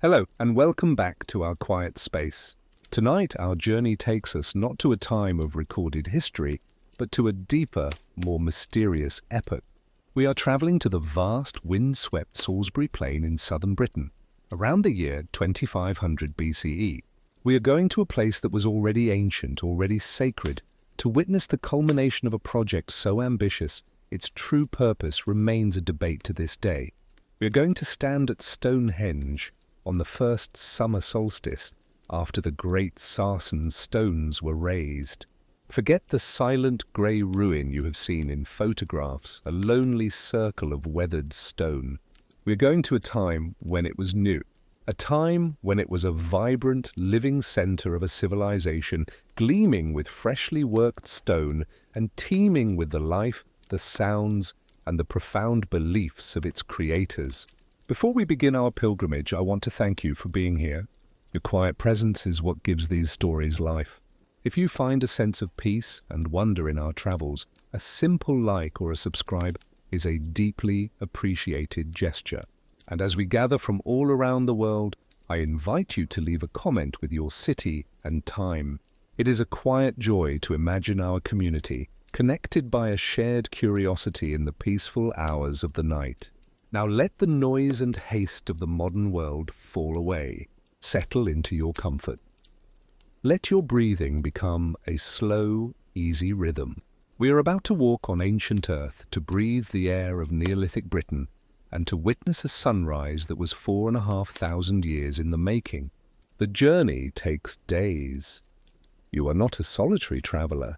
Hello, and welcome back to our quiet space. Tonight, our journey takes us not to a time of recorded history, but to a deeper, more mysterious epoch. We are travelling to the vast, wind-swept Salisbury Plain in southern Britain, around the year 2500 BCE. We are going to a place that was already ancient, already sacred, to witness the culmination of a project so ambitious, its true purpose remains a debate to this day. We are going to stand at Stonehenge on the first summer solstice after the great Sarsen stones were raised. Forget the silent grey ruin you have seen in photographs, a lonely circle of weathered stone. We are going to a time when it was new, a time when it was a vibrant, living centre of a civilization, gleaming with freshly worked stone and teeming with the life, the sounds, and the profound beliefs of its creators. Before we begin our pilgrimage, I want to thank you for being here. Your quiet presence is what gives these stories life. If you find a sense of peace and wonder in our travels, a simple like or a subscribe is a deeply appreciated gesture. And as we gather from all around the world, I invite you to leave a comment with your city and time. It is a quiet joy to imagine our community, connected by a shared curiosity in the peaceful hours of the night. Now let the noise and haste of the modern world fall away. Settle into your comfort. Let your breathing become a slow, easy rhythm. We are about to walk on ancient earth, to breathe the air of Neolithic Britain, and to witness a sunrise that was 4,500 years in the making. The journey takes days. You are not a solitary traveller,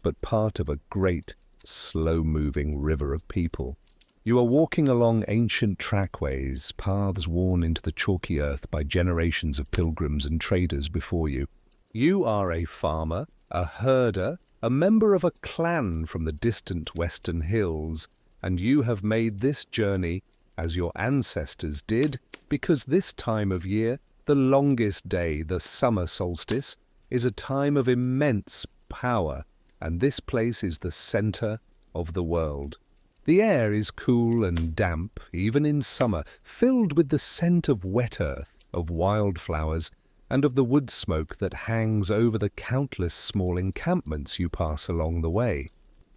but part of a great, slow-moving river of people. You are walking along ancient trackways, paths worn into the chalky earth by generations of pilgrims and traders before you. You are a farmer, a herder, a member of a clan from the distant western hills, and you have made this journey as your ancestors did, because this time of year, the longest day, the summer solstice, is a time of immense power, and this place is the center of the world. The air is cool and damp, even in summer, filled with the scent of wet earth, of wildflowers, and of the wood smoke that hangs over the countless small encampments you pass along the way.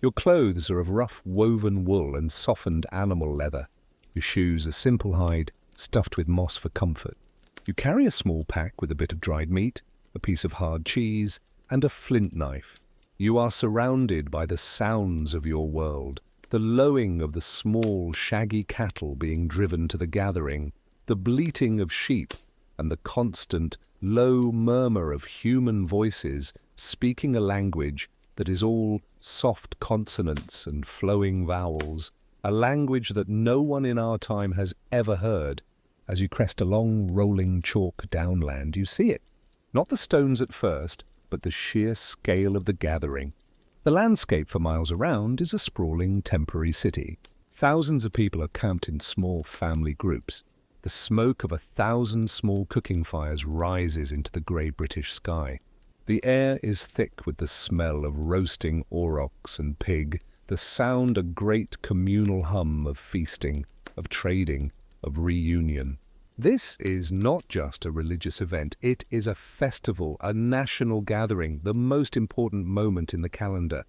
Your clothes are of rough woven wool and softened animal leather. Your shoes are simple hide, stuffed with moss for comfort. You carry a small pack with a bit of dried meat, a piece of hard cheese, and a flint knife. You are surrounded by the sounds of your world, the lowing of the small, shaggy cattle being driven to the gathering, the bleating of sheep, and the constant, low murmur of human voices speaking a language that is all soft consonants and flowing vowels, a language that no one in our time has ever heard. As you crest a long, rolling chalk downland, you see it. Not the stones at first, but the sheer scale of the gathering. The landscape for miles around is a sprawling temporary city. Thousands of people are camped in small family groups. The smoke of 1,000 small cooking fires rises into the grey British sky. The air is thick with the smell of roasting aurochs and pig, the sound a great communal hum of feasting, of trading, of reunion. This is not just a religious event, it is a festival, a national gathering, the most important moment in the calendar.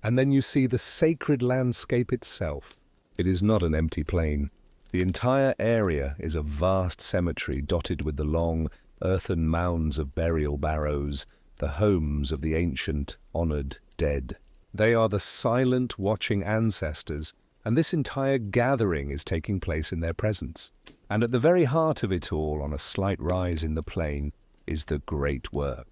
And then you see the sacred landscape itself. It is not an empty plain. The entire area is a vast cemetery dotted with the long, earthen mounds of burial barrows, the homes of the ancient, honoured dead. They are the silent, watching ancestors, and this entire gathering is taking place in their presence. And at the very heart of it all, on a slight rise in the plain, is the great work.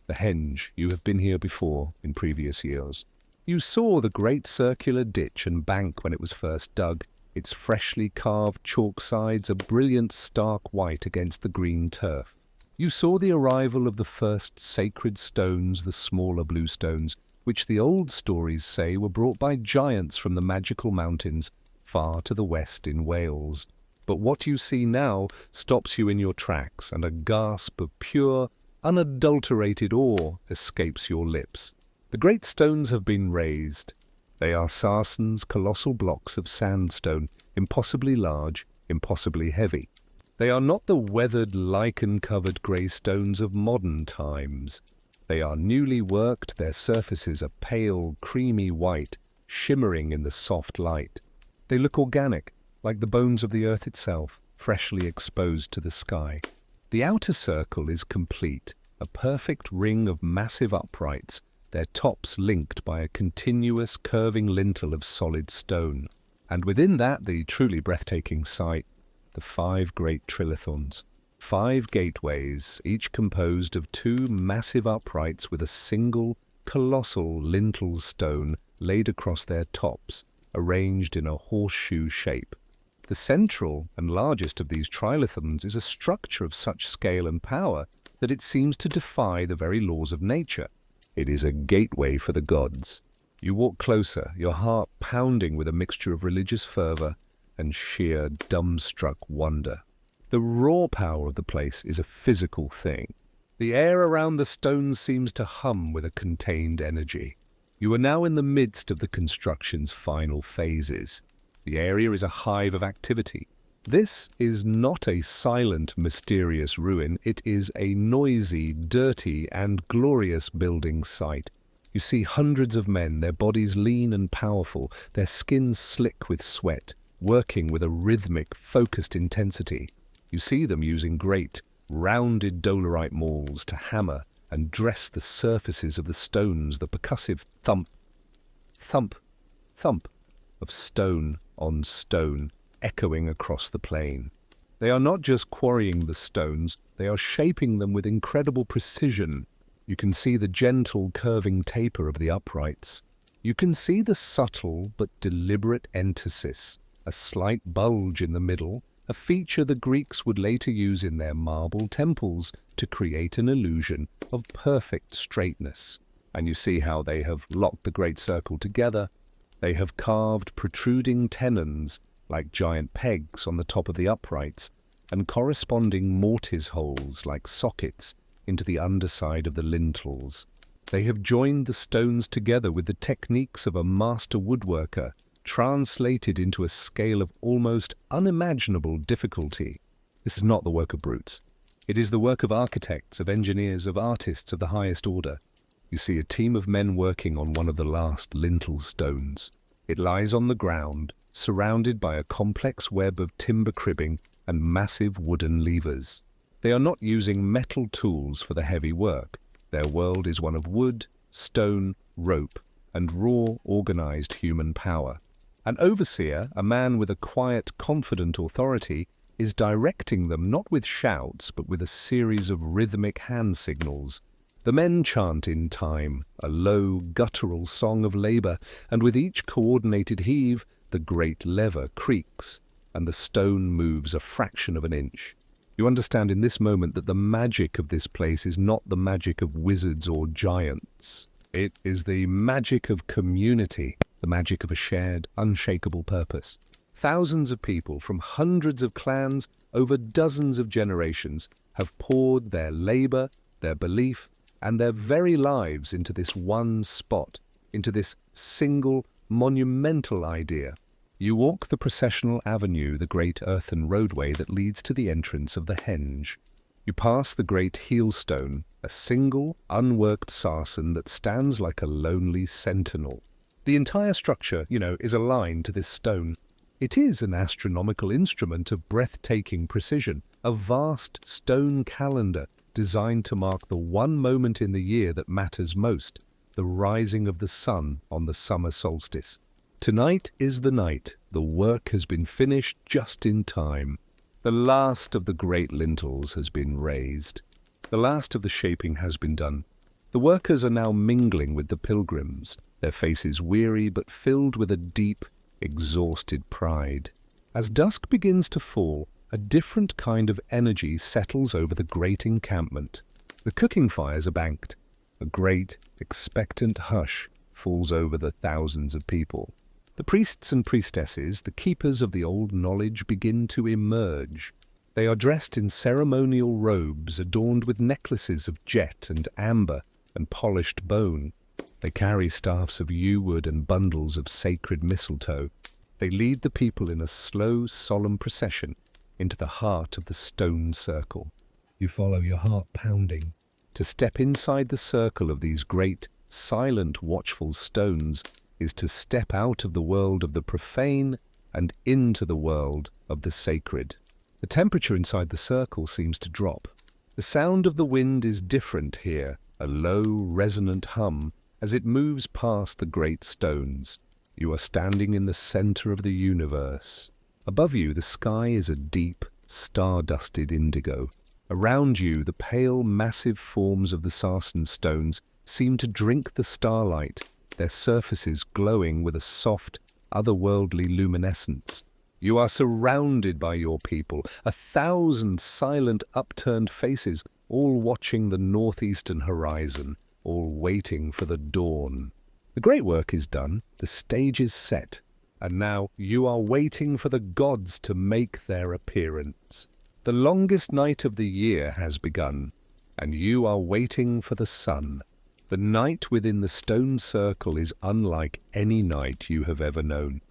The henge, you have been here before in previous years. You saw the great circular ditch and bank when it was first dug, its freshly carved chalk sides a brilliant stark white against the green turf. You saw the arrival of the first sacred stones, the smaller blue stones, which the old stories say were brought by giants from the magical mountains far to the west in Wales. But what you see now stops you in your tracks, and a gasp of pure, unadulterated awe escapes your lips. The great stones have been raised. They are Sarsen's colossal blocks of sandstone, impossibly large, impossibly heavy. They are not the weathered, lichen-covered grey stones of modern times. They are newly worked, their surfaces are pale, creamy white, shimmering in the soft light. They look organic, like the bones of the earth itself, freshly exposed to the sky. The outer circle is complete, a perfect ring of massive uprights, their tops linked by a continuous curving lintel of solid stone. And within that, the truly breathtaking sight, the 5 great trilithons. 5 gateways, each composed of 2 massive uprights with a single, colossal lintel stone laid across their tops, arranged in a horseshoe shape. The central and largest of these trilithons is a structure of such scale and power that it seems to defy the very laws of nature. It is a gateway for the gods. You walk closer, your heart pounding with a mixture of religious fervor and sheer dumbstruck wonder. The raw power of the place is a physical thing. The air around the stones seems to hum with a contained energy. You are now in the midst of the construction's final phases. The area is a hive of activity. This is not a silent, mysterious ruin. It is a noisy, dirty, and glorious building site. You see hundreds of men, their bodies lean and powerful, their skins slick with sweat, working with a rhythmic, focused intensity. You see them using great, rounded dolerite mauls to hammer and dress the surfaces of the stones, the percussive thump, thump, thump of stone on stone, echoing across the plain. They are not just quarrying the stones, they are shaping them with incredible precision. You can see the gentle curving taper of the uprights. You can see the subtle but deliberate entasis, a slight bulge in the middle, a feature the Greeks would later use in their marble temples to create an illusion of perfect straightness. And you see how they have locked the great circle together. They have carved protruding tenons like giant pegs on the top of the uprights and corresponding mortise holes like sockets into the underside of the lintels. They have joined the stones together with the techniques of a master woodworker, translated into a scale of almost unimaginable difficulty. This is not the work of brutes. It is the work of architects, of engineers, of artists of the highest order. You see a team of men working on one of the last lintel stones. It lies on the ground, surrounded by a complex web of timber cribbing and massive wooden levers. They are not using metal tools for the heavy work. Their world is one of wood, stone, rope, and raw, organized human power. An overseer, a man with a quiet, confident authority, is directing them not with shouts, but with a series of rhythmic hand signals. The men chant in time, a low, guttural song of labor, and with each coordinated heave, the great lever creaks, and the stone moves a fraction of an inch. You understand in this moment that the magic of this place is not the magic of wizards or giants. It is the magic of community, the magic of a shared, unshakable purpose. Thousands of people from hundreds of clans over dozens of generations have poured their labor, their belief, and their very lives into this one spot, into this single, monumental idea. You walk the processional avenue, the great earthen roadway that leads to the entrance of the henge. You pass the great heelstone, a single, unworked sarsen that stands like a lonely sentinel. The entire structure, is aligned to this stone. It is an astronomical instrument of breathtaking precision, a vast stone calendar designed to mark the one moment in the year that matters most, the rising of the sun on the summer solstice. Tonight is the night. The work has been finished just in time. The last of the great lintels has been raised. The last of the shaping has been done. The workers are now mingling with the pilgrims, their faces weary but filled with a deep, exhausted pride. As dusk begins to fall, a different kind of energy settles over the great encampment. The cooking fires are banked. A great, expectant hush falls over the thousands of people. The priests and priestesses, the keepers of the old knowledge, begin to emerge. They are dressed in ceremonial robes adorned with necklaces of jet and amber and polished bone. They carry staffs of yew wood and bundles of sacred mistletoe. They lead the people in a slow, solemn procession, into the heart of the stone circle. You follow your heart pounding. To step inside the circle of these great, silent, watchful stones is to step out of the world of the profane and into the world of the sacred. The temperature inside the circle seems to drop. The sound of the wind is different here, a low, resonant hum as it moves past the great stones. You are standing in the center of the universe. Above you, the sky is a deep, star-dusted indigo. Around you, the pale, massive forms of the sarsen stones seem to drink the starlight, their surfaces glowing with a soft, otherworldly luminescence. You are surrounded by your people, 1,000 silent, upturned faces, all watching the northeastern horizon, all waiting for the dawn. The great work is done, the stage is set, and now you are waiting for the gods to make their appearance. The longest night of the year has begun, and you are waiting for the sun. The night within the stone circle is unlike any night you have ever known.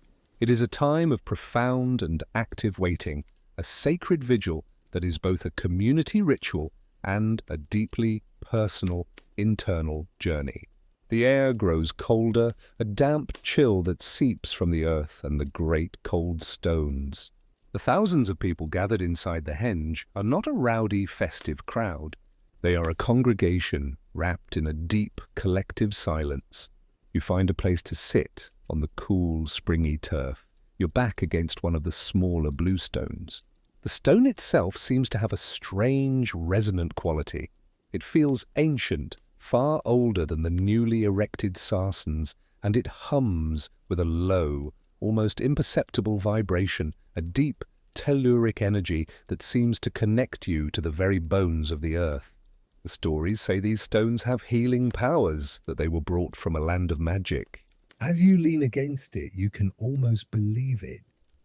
It is a time of profound and active waiting, a sacred vigil that is both a community ritual and a deeply personal, internal journey. The air grows colder, a damp chill that seeps from the earth and the great cold stones. The thousands of people gathered inside the henge are not a rowdy, festive crowd. They are a congregation wrapped in a deep, collective silence. You find a place to sit on the cool, springy turf, your back against one of the smaller bluestones. The stone itself seems to have a strange, resonant quality. It feels ancient, far older than the newly erected sarsens, and it hums with a low, almost imperceptible vibration, a deep, telluric energy that seems to connect you to the very bones of the earth. The stories say these stones have healing powers, that they were brought from a land of magic. As you lean against it, you can almost believe it.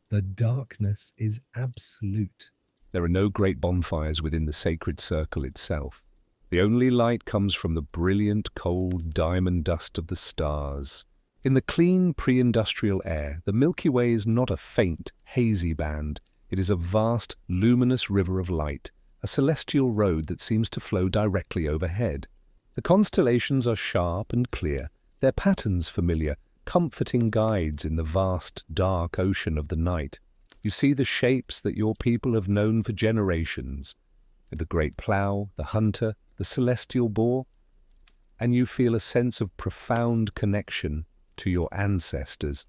The darkness is absolute. There are no great bonfires within the sacred circle itself. The only light comes from the brilliant, cold diamond dust of the stars. In the clean, pre-industrial air, the Milky Way is not a faint, hazy band. It is a vast, luminous river of light, a celestial road that seems to flow directly overhead. The constellations are sharp and clear, their patterns familiar, comforting guides in the vast, dark ocean of the night. You see the shapes that your people have known for generations, the great plough, the hunter, the celestial boar, and you feel a sense of profound connection to your ancestors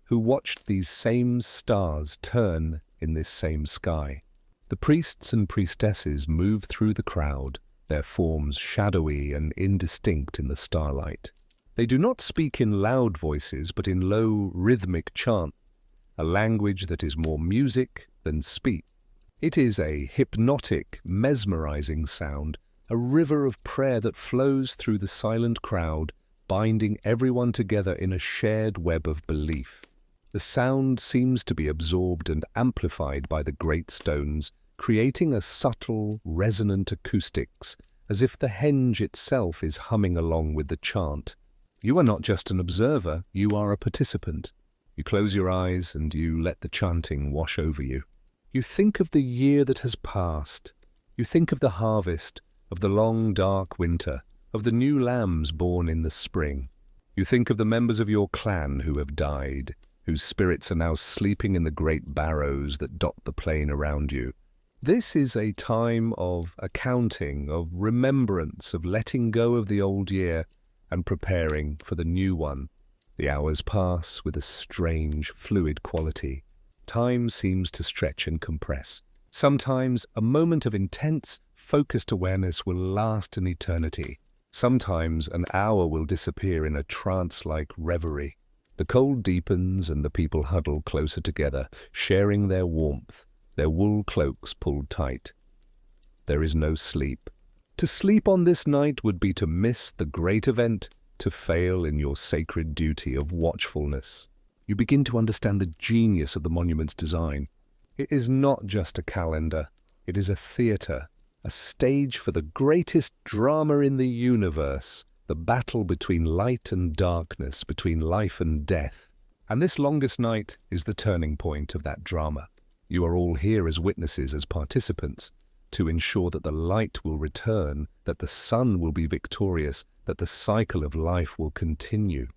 who watched these same stars turn in this same sky. The priests and priestesses move through the crowd, their forms shadowy and indistinct in the starlight. They do not speak in loud voices, but in low, rhythmic chant, a language that is more music than speech. It is a hypnotic, mesmerizing sound, a river of prayer that flows through the silent crowd, binding everyone together in a shared web of belief. The sound seems to be absorbed and amplified by the great stones, creating a subtle, resonant acoustics, as if the henge itself is humming along with the chant. You are not just an observer, you are a participant. You close your eyes and you let the chanting wash over you. You think of the year that has passed. You think of the harvest, of the long, dark winter, of the new lambs born in the spring. You think of the members of your clan who have died, whose spirits are now sleeping in the great barrows that dot the plain around you. This is a time of accounting, of remembrance, of letting go of the old year and preparing for the new one. The hours pass with a strange, fluid quality. Time seems to stretch and compress. Sometimes a moment of intense, focused awareness will last an eternity. Sometimes an hour will disappear in a trance-like reverie. The cold deepens and the people huddle closer together, sharing their warmth, their wool cloaks pulled tight. There is no sleep. To sleep on this night would be to miss the great event, to fail in your sacred duty of watchfulness. You begin to understand the genius of the monument's design. It is not just a calendar. It is a theatre, a stage for the greatest drama in the universe, the battle between light and darkness, between life and death. And this longest night is the turning point of that drama. You are all here as witnesses, as participants, to ensure that the light will return, that the sun will be victorious, that the cycle of life will continue.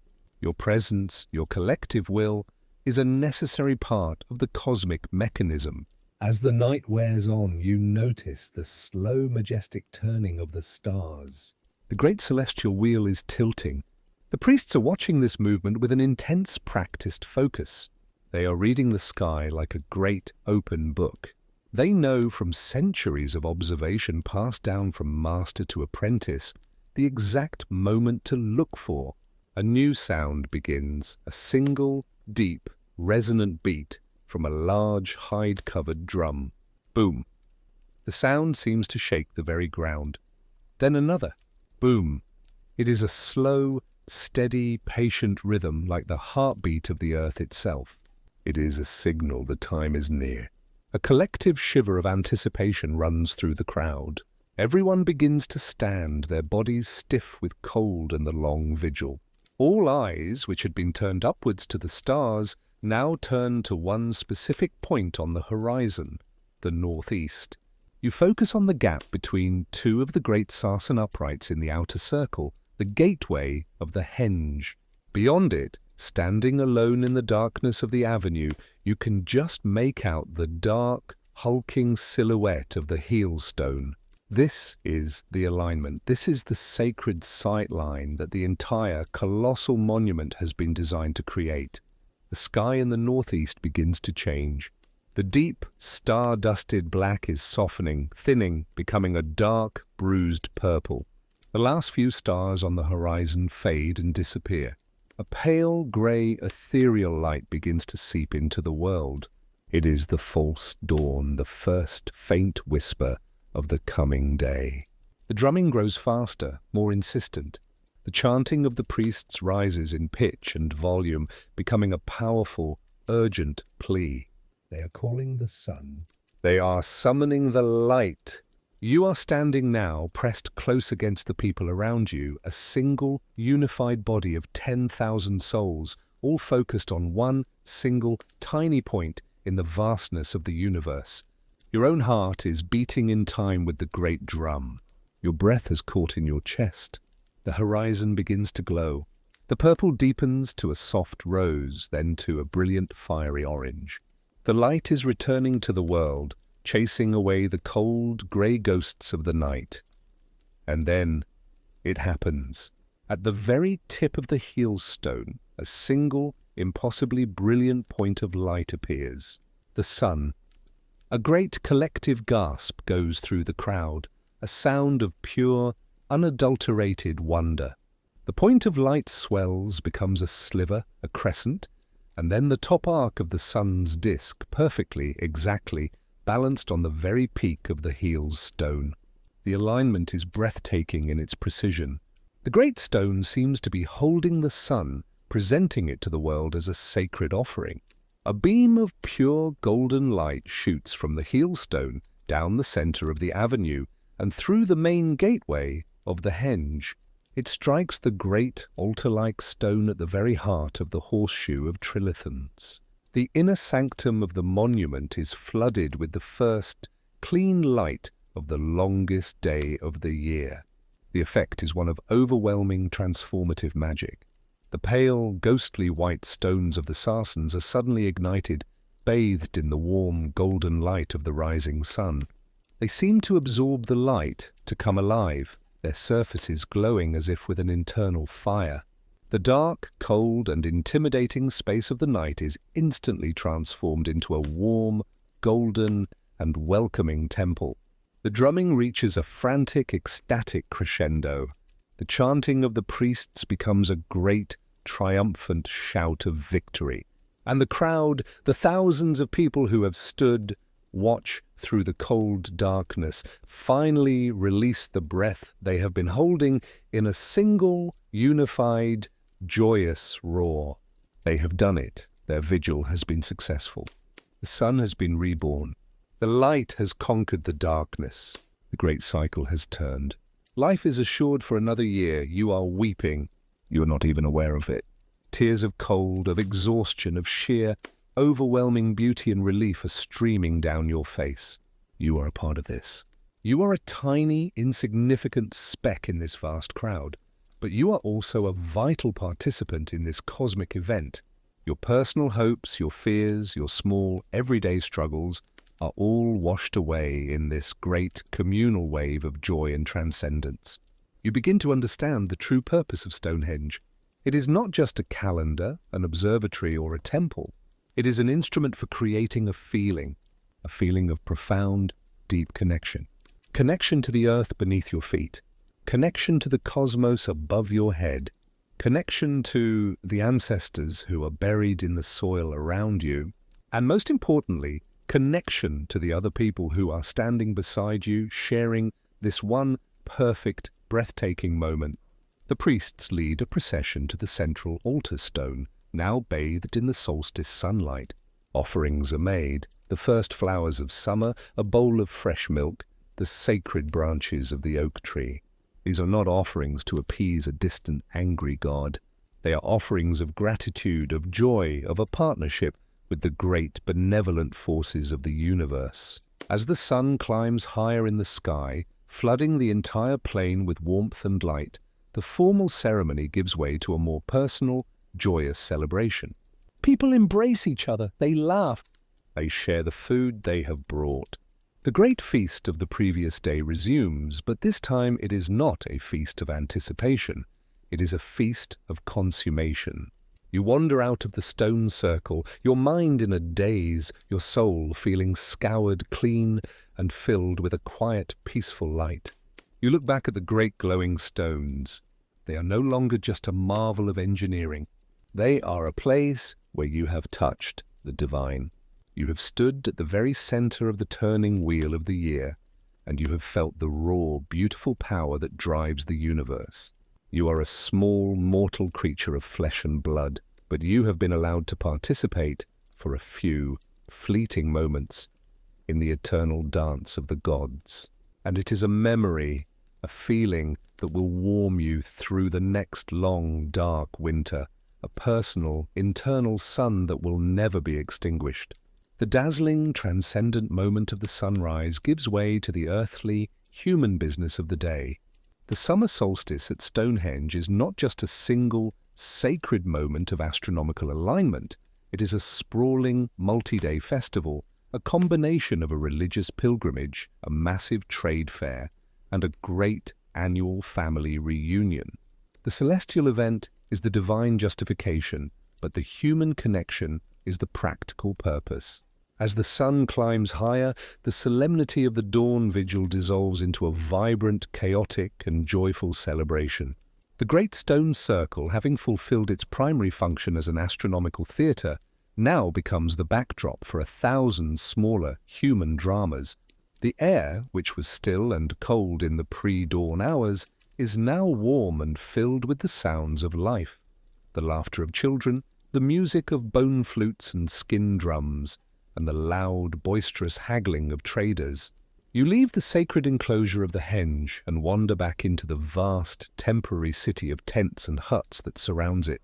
Your presence, your collective will, is a necessary part of the cosmic mechanism. As the night wears on, you notice the slow, majestic turning of the stars. The great celestial wheel is tilting. The priests are watching this movement with an intense, practiced focus. They are reading the sky like a great open book. They know from centuries of observation passed down from master to apprentice the exact moment to look for. A new sound begins, a single, deep, resonant beat from a large, hide-covered drum. Boom. The sound seems to shake the very ground. Then another. Boom. It is a slow, steady, patient rhythm like the heartbeat of the earth itself. It is a signal the time is near. A collective shiver of anticipation runs through the crowd. Everyone begins to stand, their bodies stiff with cold and the long vigil. All eyes, which had been turned upwards to the stars, now turn to one specific point on the horizon, the northeast. You focus on the gap between two of the great sarsen uprights in the outer circle, the gateway of the henge. Beyond it, standing alone in the darkness of the avenue, you can just make out the dark, hulking silhouette of the heel stone. This is the alignment. This is the sacred sight line that the entire colossal monument has been designed to create. The sky in the northeast begins to change. The deep, star-dusted black is softening, thinning, becoming a dark, bruised purple. The last few stars on the horizon fade and disappear. A pale, grey, ethereal light begins to seep into the world. It is the false dawn, the first faint whisper of the coming day. The drumming grows faster, more insistent. The chanting of the priests rises in pitch and volume, becoming a powerful, urgent plea. They are calling the sun. They are summoning the light. You are standing now, pressed close against the people around you, a single, unified body of 10,000 souls, all focused on one single, tiny point in the vastness of the universe. Your own heart is beating in time with the great drum. Your breath has caught in your chest. The horizon begins to glow. The purple deepens to a soft rose, then to a brilliant fiery orange. The light is returning to the world, chasing away the cold, grey ghosts of the night. And then it happens. At the very tip of the heel stone, a single, impossibly brilliant point of light appears. The sun. A great collective gasp goes through the crowd, a sound of pure, unadulterated wonder. The point of light swells, becomes a sliver, a crescent, and then the top arc of the sun's disk, perfectly, exactly, balanced on the very peak of the heel's stone. The alignment is breathtaking in its precision. The great stone seems to be holding the sun, presenting it to the world as a sacred offering. A beam of pure golden light shoots from the heel stone down the center of the avenue and through the main gateway of the henge. It strikes the great altar-like stone at the very heart of the horseshoe of trilithons. The inner sanctum of the monument is flooded with the first, clean light of the longest day of the year. The effect is one of overwhelming transformative magic. The pale, ghostly white stones of the sarsens are suddenly ignited, bathed in the warm, golden light of the rising sun. They seem to absorb the light, to come alive, their surfaces glowing as if with an internal fire. The dark, cold, and intimidating space of the night is instantly transformed into a warm, golden, and welcoming temple. The drumming reaches a frantic, ecstatic crescendo. The chanting of the priests becomes a great, triumphant shout of victory. And the crowd, the thousands of people who have stood, watch through the cold darkness, finally release the breath they have been holding in a single, unified, joyous roar. They have done it. Their vigil has been successful. The sun has been reborn. The light has conquered the darkness. The great cycle has turned. Life is assured for another year. You are weeping. You are not even aware of it. Tears of cold, of exhaustion, of sheer, overwhelming beauty and relief are streaming down your face. You are a part of this. You are a tiny, insignificant speck in this vast crowd, but you are also a vital participant in this cosmic event. Your personal hopes, your fears, your small, everyday struggles are all washed away in this great communal wave of joy and transcendence. You begin to understand the true purpose of Stonehenge. It is not just a calendar, an observatory, or a temple. It is an instrument for creating a feeling of profound, deep connection. Connection to the earth beneath your feet. Connection to the cosmos above your head. Connection to the ancestors who are buried in the soil around you. And most importantly, connection to the other people who are standing beside you, sharing this one perfect, breathtaking moment. The priests lead a procession to the central altar stone, now bathed in the solstice sunlight. Offerings are made, the first flowers of summer, a bowl of fresh milk, the sacred branches of the oak tree. These are not offerings to appease a distant, angry God. They are offerings of gratitude, of joy, of a partnership with the great, benevolent forces of the universe. As the sun climbs higher in the sky, flooding the entire plain with warmth and light, the formal ceremony gives way to a more personal, joyous celebration. People embrace each other, they laugh, they share the food they have brought. The great feast of the previous day resumes, but this time it is not a feast of anticipation. It is a feast of consummation. You wander out of the stone circle, your mind in a daze, your soul feeling scoured clean and filled with a quiet, peaceful light. You look back at the great glowing stones. They are no longer just a marvel of engineering. They are a place where you have touched the divine. You have stood at the very center of the turning wheel of the year, and you have felt the raw, beautiful power that drives the universe. You are a small, mortal creature of flesh and blood, but you have been allowed to participate for a few fleeting moments in the eternal dance of the gods. And it is a memory, a feeling that will warm you through the next long, dark winter, a personal, internal sun that will never be extinguished. The dazzling, transcendent moment of the sunrise gives way to the earthly, human business of the day. The summer solstice at Stonehenge is not just a single, sacred moment of astronomical alignment. It is a sprawling, multi-day festival, a combination of a religious pilgrimage, a massive trade fair, and a great annual family reunion. The celestial event is the divine justification, but the human connection is the practical purpose. As the sun climbs higher, the solemnity of the dawn vigil dissolves into a vibrant, chaotic, and joyful celebration. The great stone circle, having fulfilled its primary function as an astronomical theatre, now becomes the backdrop for 1,000 smaller human dramas. The air, which was still and cold in the pre-dawn hours, is now warm and filled with the sounds of life. The laughter of children, the music of bone flutes and skin drums, and the loud, boisterous haggling of traders. You leave the sacred enclosure of the henge and wander back into the vast, temporary city of tents and huts that surrounds it.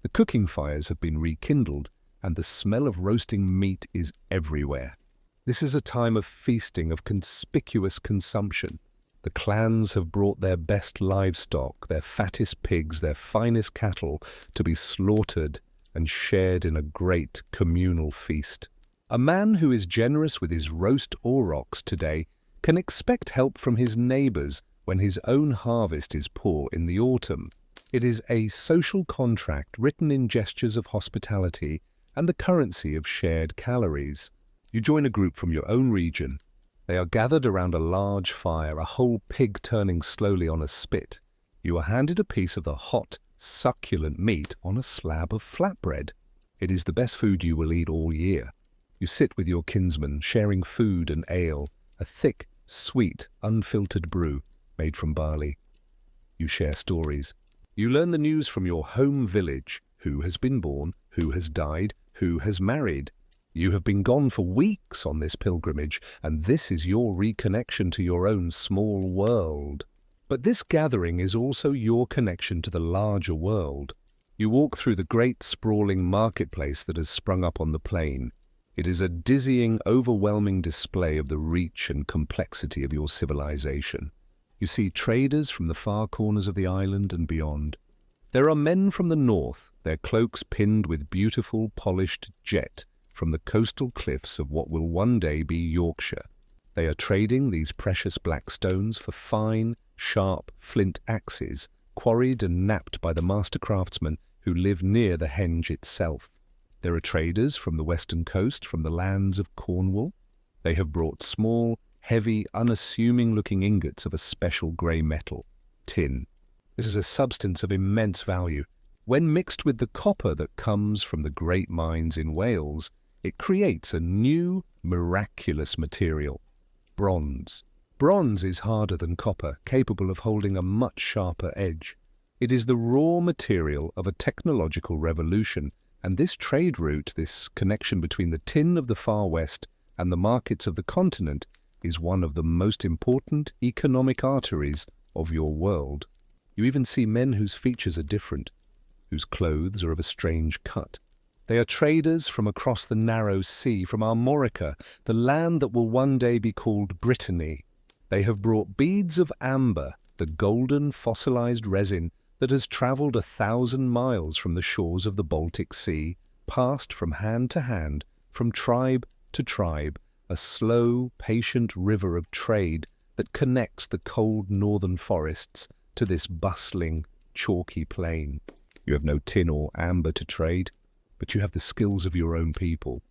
The cooking fires have been rekindled, and the smell of roasting meat is everywhere. This is a time of feasting, of conspicuous consumption. The clans have brought their best livestock, their fattest pigs, their finest cattle, to be slaughtered and shared in a great communal feast. A man who is generous with his roast aurochs today can expect help from his neighbors when his own harvest is poor in the autumn. It is a social contract written in gestures of hospitality and the currency of shared calories. You join a group from your own region. They are gathered around a large fire, a whole pig turning slowly on a spit. You are handed a piece of the hot, succulent meat on a slab of flatbread. It is the best food you will eat all year. You sit with your kinsmen, sharing food and ale, a thick, sweet, unfiltered brew made from barley. You share stories. You learn the news from your home village, who has been born, who has died, who has married. You have been gone for weeks on this pilgrimage, and this is your reconnection to your own small world. But this gathering is also your connection to the larger world. You walk through the great sprawling marketplace that has sprung up on the plain. It is a dizzying, overwhelming display of the reach and complexity of your civilization. You see traders from the far corners of the island and beyond. There are men from the north, their cloaks pinned with beautiful, polished jet from the coastal cliffs of what will one day be Yorkshire. They are trading these precious black stones for fine, sharp flint axes, quarried and knapped by the master craftsmen who live near the henge itself. There are traders from the western coast, from the lands of Cornwall. They have brought small, heavy, unassuming-looking ingots of a special grey metal, tin. This is a substance of immense value. When mixed with the copper that comes from the great mines in Wales, it creates a new, miraculous material, bronze. Bronze is harder than copper, capable of holding a much sharper edge. It is the raw material of a technological revolution, and this trade route, this connection between the tin of the Far West and the markets of the continent, is one of the most important economic arteries of your world. You even see men whose features are different, whose clothes are of a strange cut. They are traders from across the narrow sea, from Armorica, the land that will one day be called Brittany. They have brought beads of amber, the golden fossilized resin that has travelled 1,000 miles from the shores of the Baltic Sea, passed from hand to hand, from tribe to tribe, a slow, patient river of trade that connects the cold northern forests to this bustling, chalky plain. You have no tin or amber to trade, but you have the skills of your own people.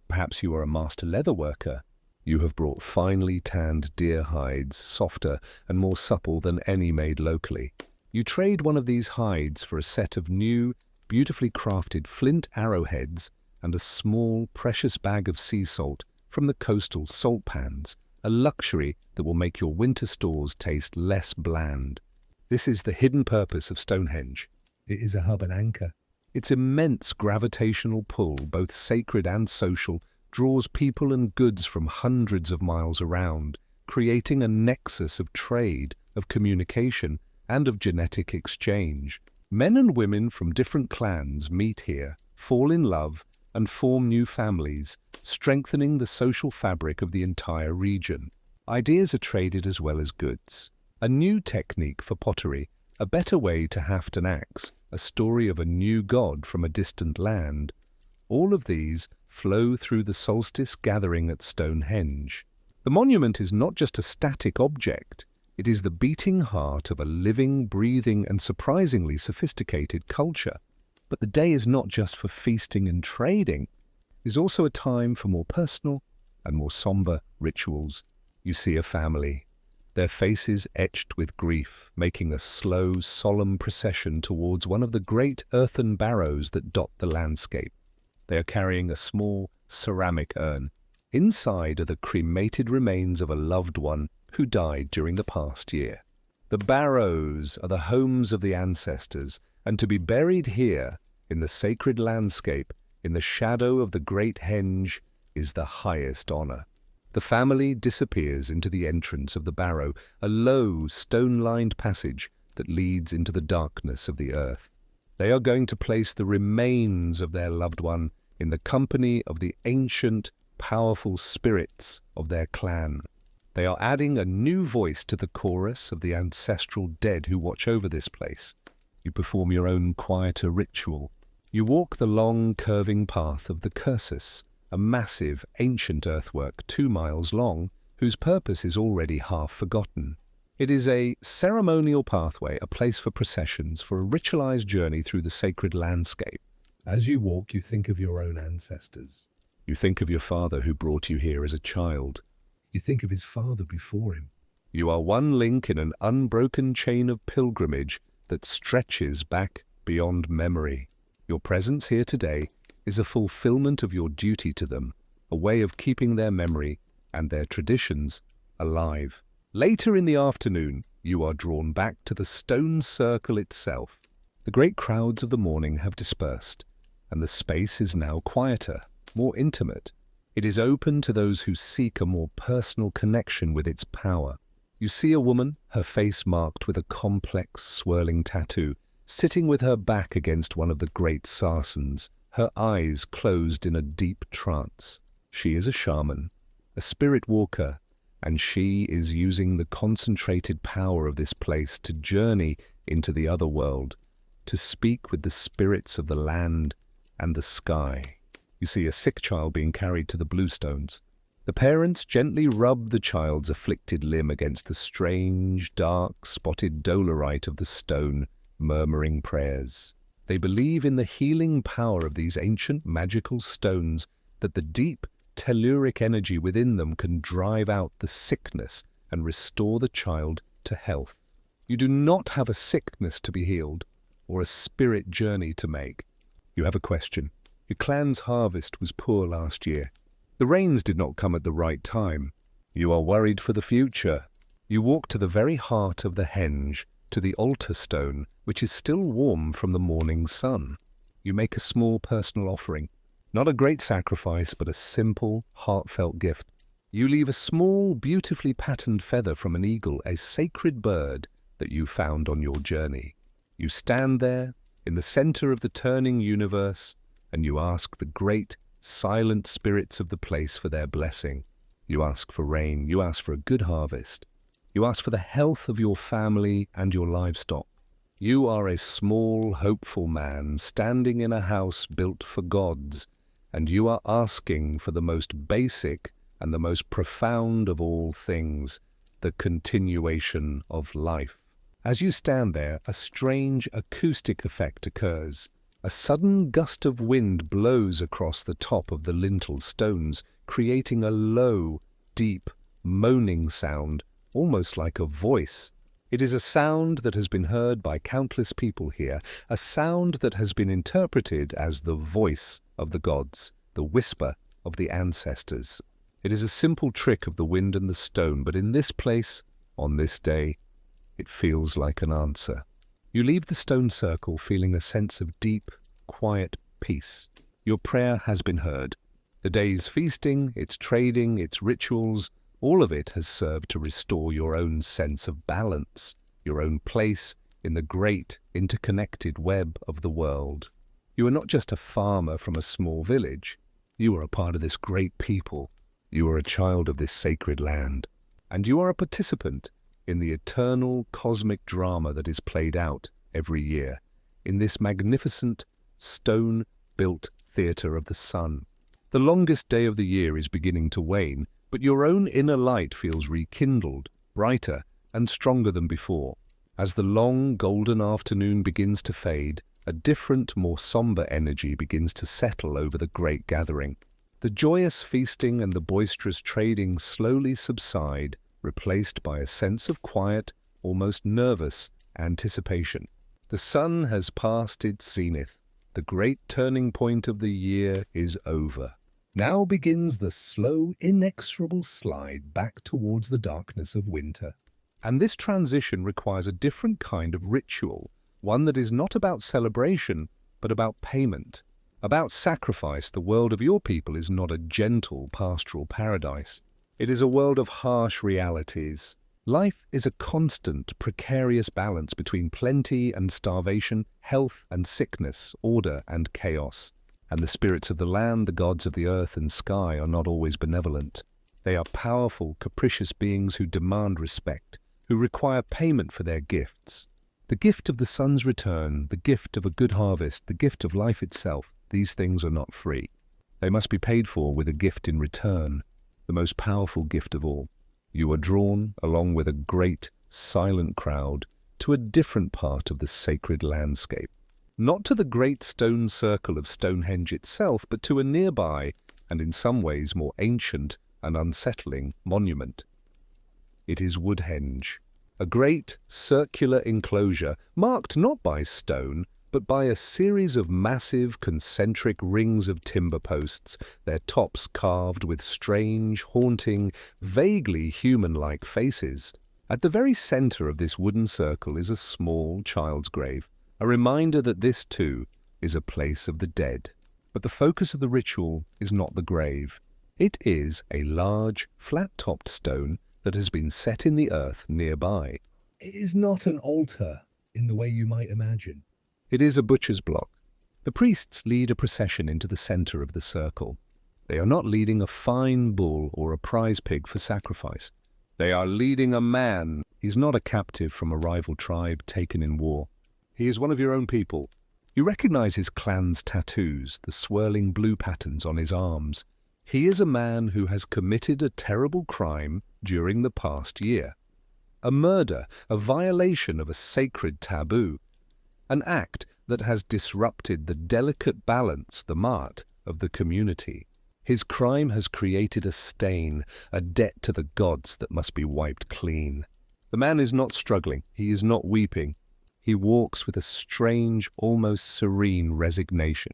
Perhaps you are a master leather worker. You have brought finely tanned deer hides, softer and more supple than any made locally. You trade one of these hides for a set of new, beautifully crafted flint arrowheads and a small, precious bag of sea salt from the coastal salt pans, a luxury that will make your winter stores taste less bland. This is the hidden purpose of Stonehenge. It is a hub and anchor. Its immense gravitational pull, both sacred and social, draws people and goods from hundreds of miles around, creating a nexus of trade, of communication, and of genetic exchange. Men and women from different clans meet here, fall in love, and form new families, strengthening the social fabric of the entire region. Ideas are traded as well as goods. A new technique for pottery, a better way to haft an axe, a story of a new god from a distant land. All of these flow through the Solstice gathering at Stonehenge. The monument is not just a static object. It is the beating heart of a living, breathing, and surprisingly sophisticated culture. But the day is not just for feasting and trading. It is also a time for more personal and more somber rituals. You see a family, their faces etched with grief, making a slow, solemn procession towards one of the great earthen barrows that dot the landscape. They are carrying a small ceramic urn. Inside are the cremated remains of a loved one who died during the past year. The barrows are the homes of the ancestors, and to be buried here, in the sacred landscape, in the shadow of the great henge, is the highest honor. The family disappears into the entrance of the barrow, a low, stone-lined passage that leads into the darkness of the earth. They are going to place the remains of their loved one in the company of the ancient, powerful spirits of their clan. They are adding a new voice to the chorus of the ancestral dead who watch over this place. You perform your own quieter ritual. You walk the long, curving path of the cursus, a massive, ancient earthwork 2 miles long, whose purpose is already half forgotten. It is a ceremonial pathway, a place for processions, for a ritualized journey through the sacred landscape. As you walk, you think of your own ancestors. You think of your father who brought you here as a child. You think of his father before him. You are one link in an unbroken chain of pilgrimage that stretches back beyond memory. Your presence here today is a fulfillment of your duty to them, a way of keeping their memory and their traditions alive. Later in the afternoon, you are drawn back to the stone circle itself. The great crowds of the morning have dispersed, and the space is now quieter, more intimate. It is open to those who seek a more personal connection with its power. You see a woman, her face marked with a complex, swirling tattoo, sitting with her back against one of the great sarsens, her eyes closed in a deep trance. She is a shaman, a spirit walker, and she is using the concentrated power of this place to journey into the other world, to speak with the spirits of the land and the sky. You see a sick child being carried to the bluestones. The parents gently rub the child's afflicted limb against the strange, dark, spotted dolerite of the stone, murmuring prayers. They believe in the healing power of these ancient magical stones, that the deep, telluric energy within them can drive out the sickness and restore the child to health. You do not have a sickness to be healed or a spirit journey to make. You have a question. Your clan's harvest was poor last year. The rains did not come at the right time. You are worried for the future. You walk to the very heart of the henge, to the altar stone, which is still warm from the morning sun. You make a small personal offering. Not a great sacrifice, but a simple, heartfelt gift. You leave a small, beautifully patterned feather from an eagle, a sacred bird that you found on your journey. You stand there, in the center of the turning universe, and you ask the great, silent spirits of the place for their blessing. You ask for rain, you ask for a good harvest. You ask for the health of your family and your livestock. You are a small, hopeful man standing in a house built for gods, and you are asking for the most basic and the most profound of all things, the continuation of life. As you stand there, a strange acoustic effect occurs. A sudden gust of wind blows across the top of the lintel stones, creating a low, deep, moaning sound, almost like a voice. It is a sound that has been heard by countless people here, a sound that has been interpreted as the voice of the gods, the whisper of the ancestors. It is a simple trick of the wind and the stone, but in this place, on this day, it feels like an answer. You leave the stone circle feeling a sense of deep, quiet peace. Your prayer has been heard. The day's feasting, its trading, its rituals, all of it has served to restore your own sense of balance, your own place in the great, interconnected web of the world. You are not just a farmer from a small village. You are a part of this great people. You are a child of this sacred land. And you are a participant in the eternal cosmic drama that is played out every year, in this magnificent, stone-built theatre of the sun. The longest day of the year is beginning to wane, but your own inner light feels rekindled, brighter, and stronger than before. As the long, golden afternoon begins to fade, a different, more somber energy begins to settle over the great gathering. The joyous feasting and the boisterous trading slowly subside, replaced by a sense of quiet, almost nervous anticipation. The sun has passed its zenith. The great turning point of the year is over. Now begins the slow, inexorable slide back towards the darkness of winter. And this transition requires a different kind of ritual, one that is not about celebration, but about payment. About sacrifice. The world of your people is not a gentle pastoral paradise. It is a world of harsh realities. Life is a constant, precarious balance between plenty and starvation, health and sickness, order and chaos. And the spirits of the land, the gods of the earth and sky, are not always benevolent. They are powerful, capricious beings who demand respect, who require payment for their gifts. The gift of the sun's return, the gift of a good harvest, the gift of life itself, these things are not free. They must be paid for with a gift in return. The most powerful gift of all. You are drawn, along with a great, silent crowd, to a different part of the sacred landscape. Not to the great stone circle of Stonehenge itself, but to a nearby, and in some ways more ancient and unsettling, monument. It is Woodhenge, a great circular enclosure marked not by stone, but by a series of massive concentric rings of timber posts, their tops carved with strange, haunting, vaguely human-like faces. At the very center of this wooden circle is a small child's grave, a reminder that this, too, is a place of the dead. But the focus of the ritual is not the grave. It is a large, flat-topped stone that has been set in the earth nearby. It is not an altar in the way you might imagine. It is a butcher's block. The priests lead a procession into the center of the circle. They are not leading a fine bull or a prize pig for sacrifice. They are leading a man. He's not a captive from a rival tribe taken in war. He is one of your own people. You recognize his clan's tattoos, the swirling blue patterns on his arms. He is a man who has committed a terrible crime during the past year. A murder, a violation of a sacred taboo. An act that has disrupted the delicate balance, the mart, of the community. His crime has created a stain, a debt to the gods that must be wiped clean. The man is not struggling. He is not weeping. He walks with a strange, almost serene resignation.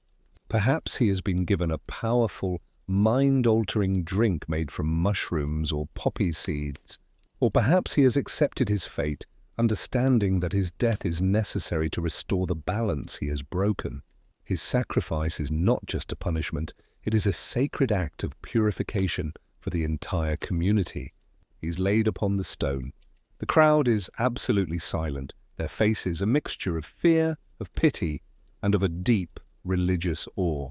Perhaps he has been given a powerful, mind-altering drink made from mushrooms or poppy seeds. Or perhaps he has accepted his fate, understanding that his death is necessary to restore the balance he has broken. His sacrifice is not just a punishment, it is a sacred act of purification for the entire community. He's laid upon the stone. The crowd is absolutely silent, their faces a mixture of fear, of pity, and of a deep religious awe.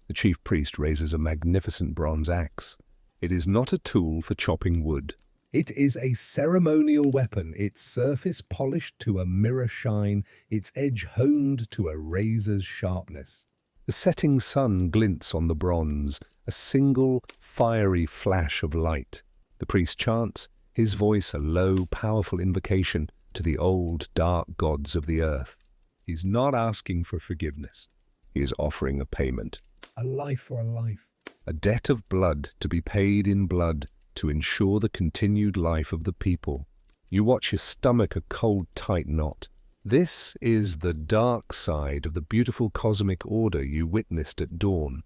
The chief priest raises a magnificent bronze axe. It is not a tool for chopping wood. It is a ceremonial weapon, its surface polished to a mirror shine, its edge honed to a razor's sharpness. The setting sun glints on the bronze, a single, fiery flash of light. The priest chants, his voice a low, powerful invocation to the old, dark gods of the earth. He's not asking for forgiveness. He is offering a payment. A life for a life. A debt of blood to be paid in blood, to ensure the continued life of the people. You watch your stomach a cold, tight knot. This is the dark side of the beautiful cosmic order you witnessed at dawn.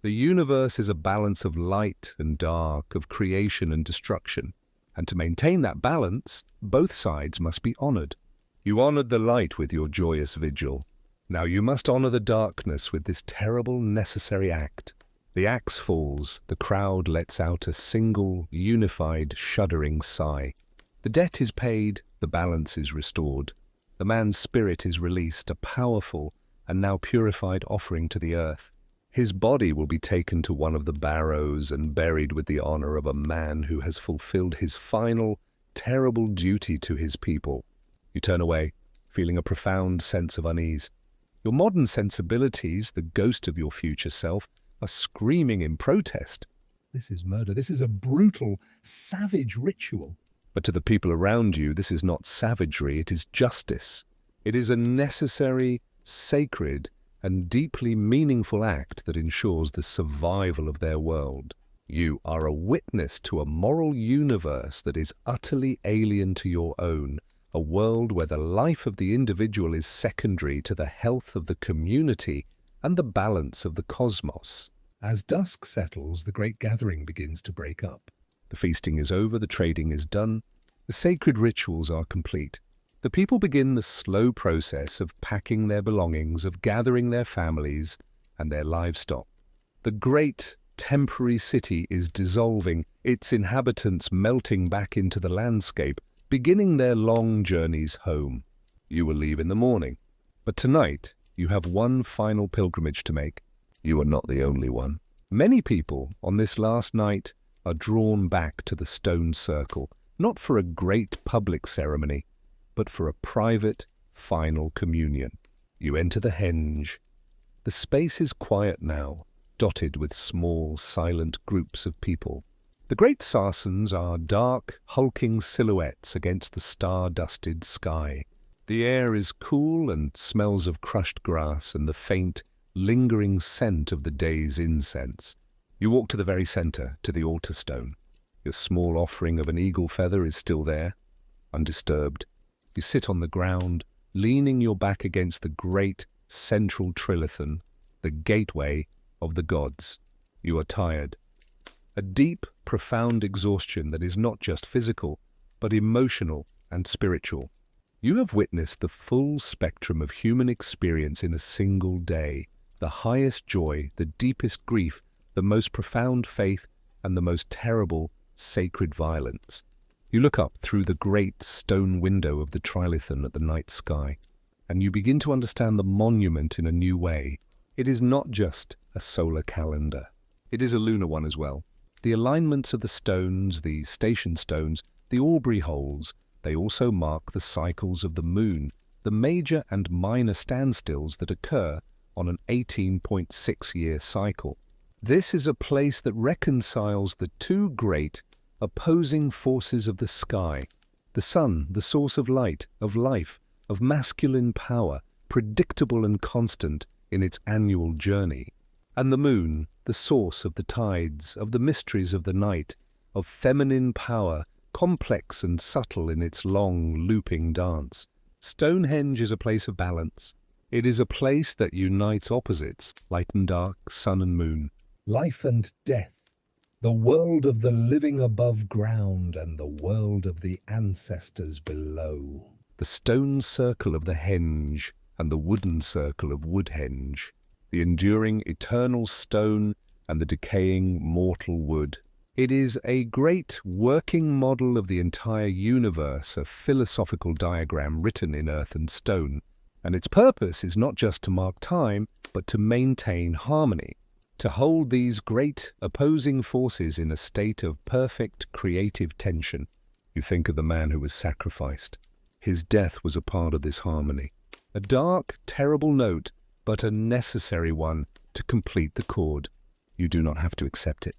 The universe is a balance of light and dark, of creation and destruction. And to maintain that balance, both sides must be honored. You honored the light with your joyous vigil. Now you must honor the darkness with this terrible, necessary act. The axe falls, the crowd lets out a single, unified, shuddering sigh. The debt is paid, the balance is restored. The man's spirit is released, a powerful and now purified offering to the earth. His body will be taken to one of the barrows and buried with the honor of a man who has fulfilled his final, terrible duty to his people. You turn away, feeling a profound sense of unease. Your modern sensibilities, the ghost of your future self, are screaming in protest. This is murder. This is a brutal, savage ritual. But to the people around you, this is not savagery, it is justice. It is a necessary, sacred, and deeply meaningful act that ensures the survival of their world. You are a witness to a moral universe that is utterly alien to your own, a world where the life of the individual is secondary to the health of the community and the balance of the cosmos. As dusk settles, the great gathering begins to break up. The feasting is over, the trading is done, the sacred rituals are complete. The people begin the slow process of packing their belongings, of gathering their families and their livestock. The great temporary city is dissolving, its inhabitants melting back into the landscape, beginning their long journeys home. You will leave in the morning, but tonight you have one final pilgrimage to make. You are not the only one. Many people on this last night are drawn back to the stone circle, not for a great public ceremony, but for a private, final communion. You enter the henge. The space is quiet now, dotted with small, silent groups of people. The great sarsens are dark, hulking silhouettes against the star-dusted sky. The air is cool and smells of crushed grass and the faint, lingering scent of the day's incense. You walk to the very center, to the altar stone. Your small offering of an eagle feather is still there, undisturbed. You sit on the ground, leaning your back against the great central trilithon, the gateway of the gods. You are tired. A deep, profound exhaustion that is not just physical, but emotional and spiritual. You have witnessed the full spectrum of human experience in a single day, the highest joy, the deepest grief, the most profound faith, and the most terrible, sacred violence. You look up through the great stone window of the trilithon at the night sky. and you begin to understand the monument in a new way. It is not just a solar calendar. It is a lunar one as well. The alignments of the stones, the station stones, the Aubrey holes, they also mark the cycles of the moon, the major and minor standstills that occur on an 18.6-year cycle. This is a place that reconciles the two great opposing forces of the sky. The sun, the source of light, of life, of masculine power, predictable and constant in its annual journey. And the moon, the source of the tides, of the mysteries of the night, of feminine power, complex and subtle in its long, looping dance. Stonehenge is a place of balance. It is a place that unites opposites, light and dark, sun and moon. Life and death, the world of the living above ground and the world of the ancestors below. The stone circle of the henge and the wooden circle of Woodhenge. The enduring eternal stone and the decaying mortal wood. It is a great working model of the entire universe, a philosophical diagram written in earth and stone. And its purpose is not just to mark time, but to maintain harmony, to hold these great opposing forces in a state of perfect creative tension. You think of the man who was sacrificed. His death was a part of this harmony. A dark, terrible note, but a necessary one to complete the chord. You do not have to accept it.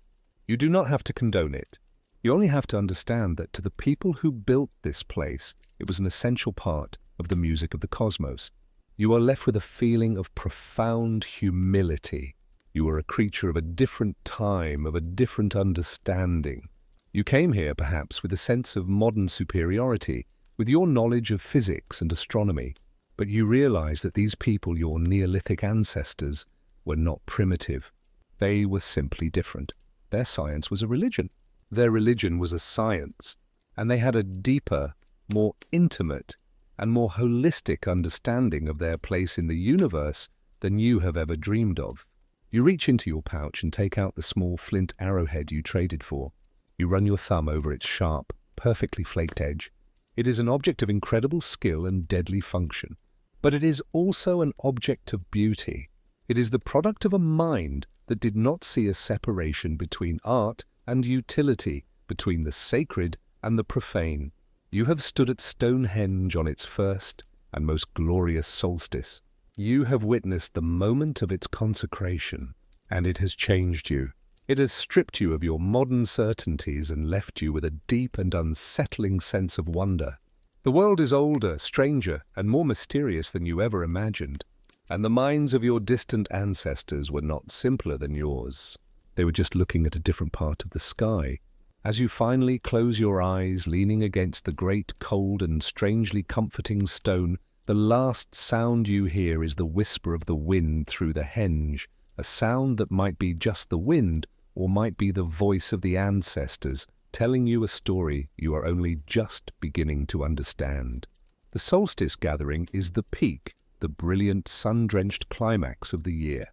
You do not have to condone it. You only have to understand that to the people who built this place, it was an essential part of the music of the cosmos. You are left with a feeling of profound humility. You are a creature of a different time, of a different understanding. You came here, perhaps, with a sense of modern superiority, with your knowledge of physics and astronomy, but you realize that these people, your Neolithic ancestors, were not primitive. They were simply different. Their science was a religion. Their religion was a science, and they had a deeper, more intimate, and more holistic understanding of their place in the universe than you have ever dreamed of. You reach into your pouch and take out the small flint arrowhead you traded for. You run your thumb over its sharp, perfectly flaked edge. It is an object of incredible skill and deadly function, but it is also an object of beauty. It is the product of a mind that did not see a separation between art and utility, between the sacred and the profane. You have stood at Stonehenge on its first and most glorious solstice. You have witnessed the moment of its consecration, and it has changed you. It has stripped you of your modern certainties and left you with a deep and unsettling sense of wonder. The world is older, stranger, and more mysterious than you ever imagined, and the minds of your distant ancestors were not simpler than yours. They were just looking at a different part of the sky. As you finally close your eyes, leaning against the great, cold, and strangely comforting stone, the last sound you hear is the whisper of the wind through the henge, a sound that might be just the wind or might be the voice of the ancestors, telling you a story you are only just beginning to understand. The solstice gathering is the peak, the brilliant sun-drenched climax of the year.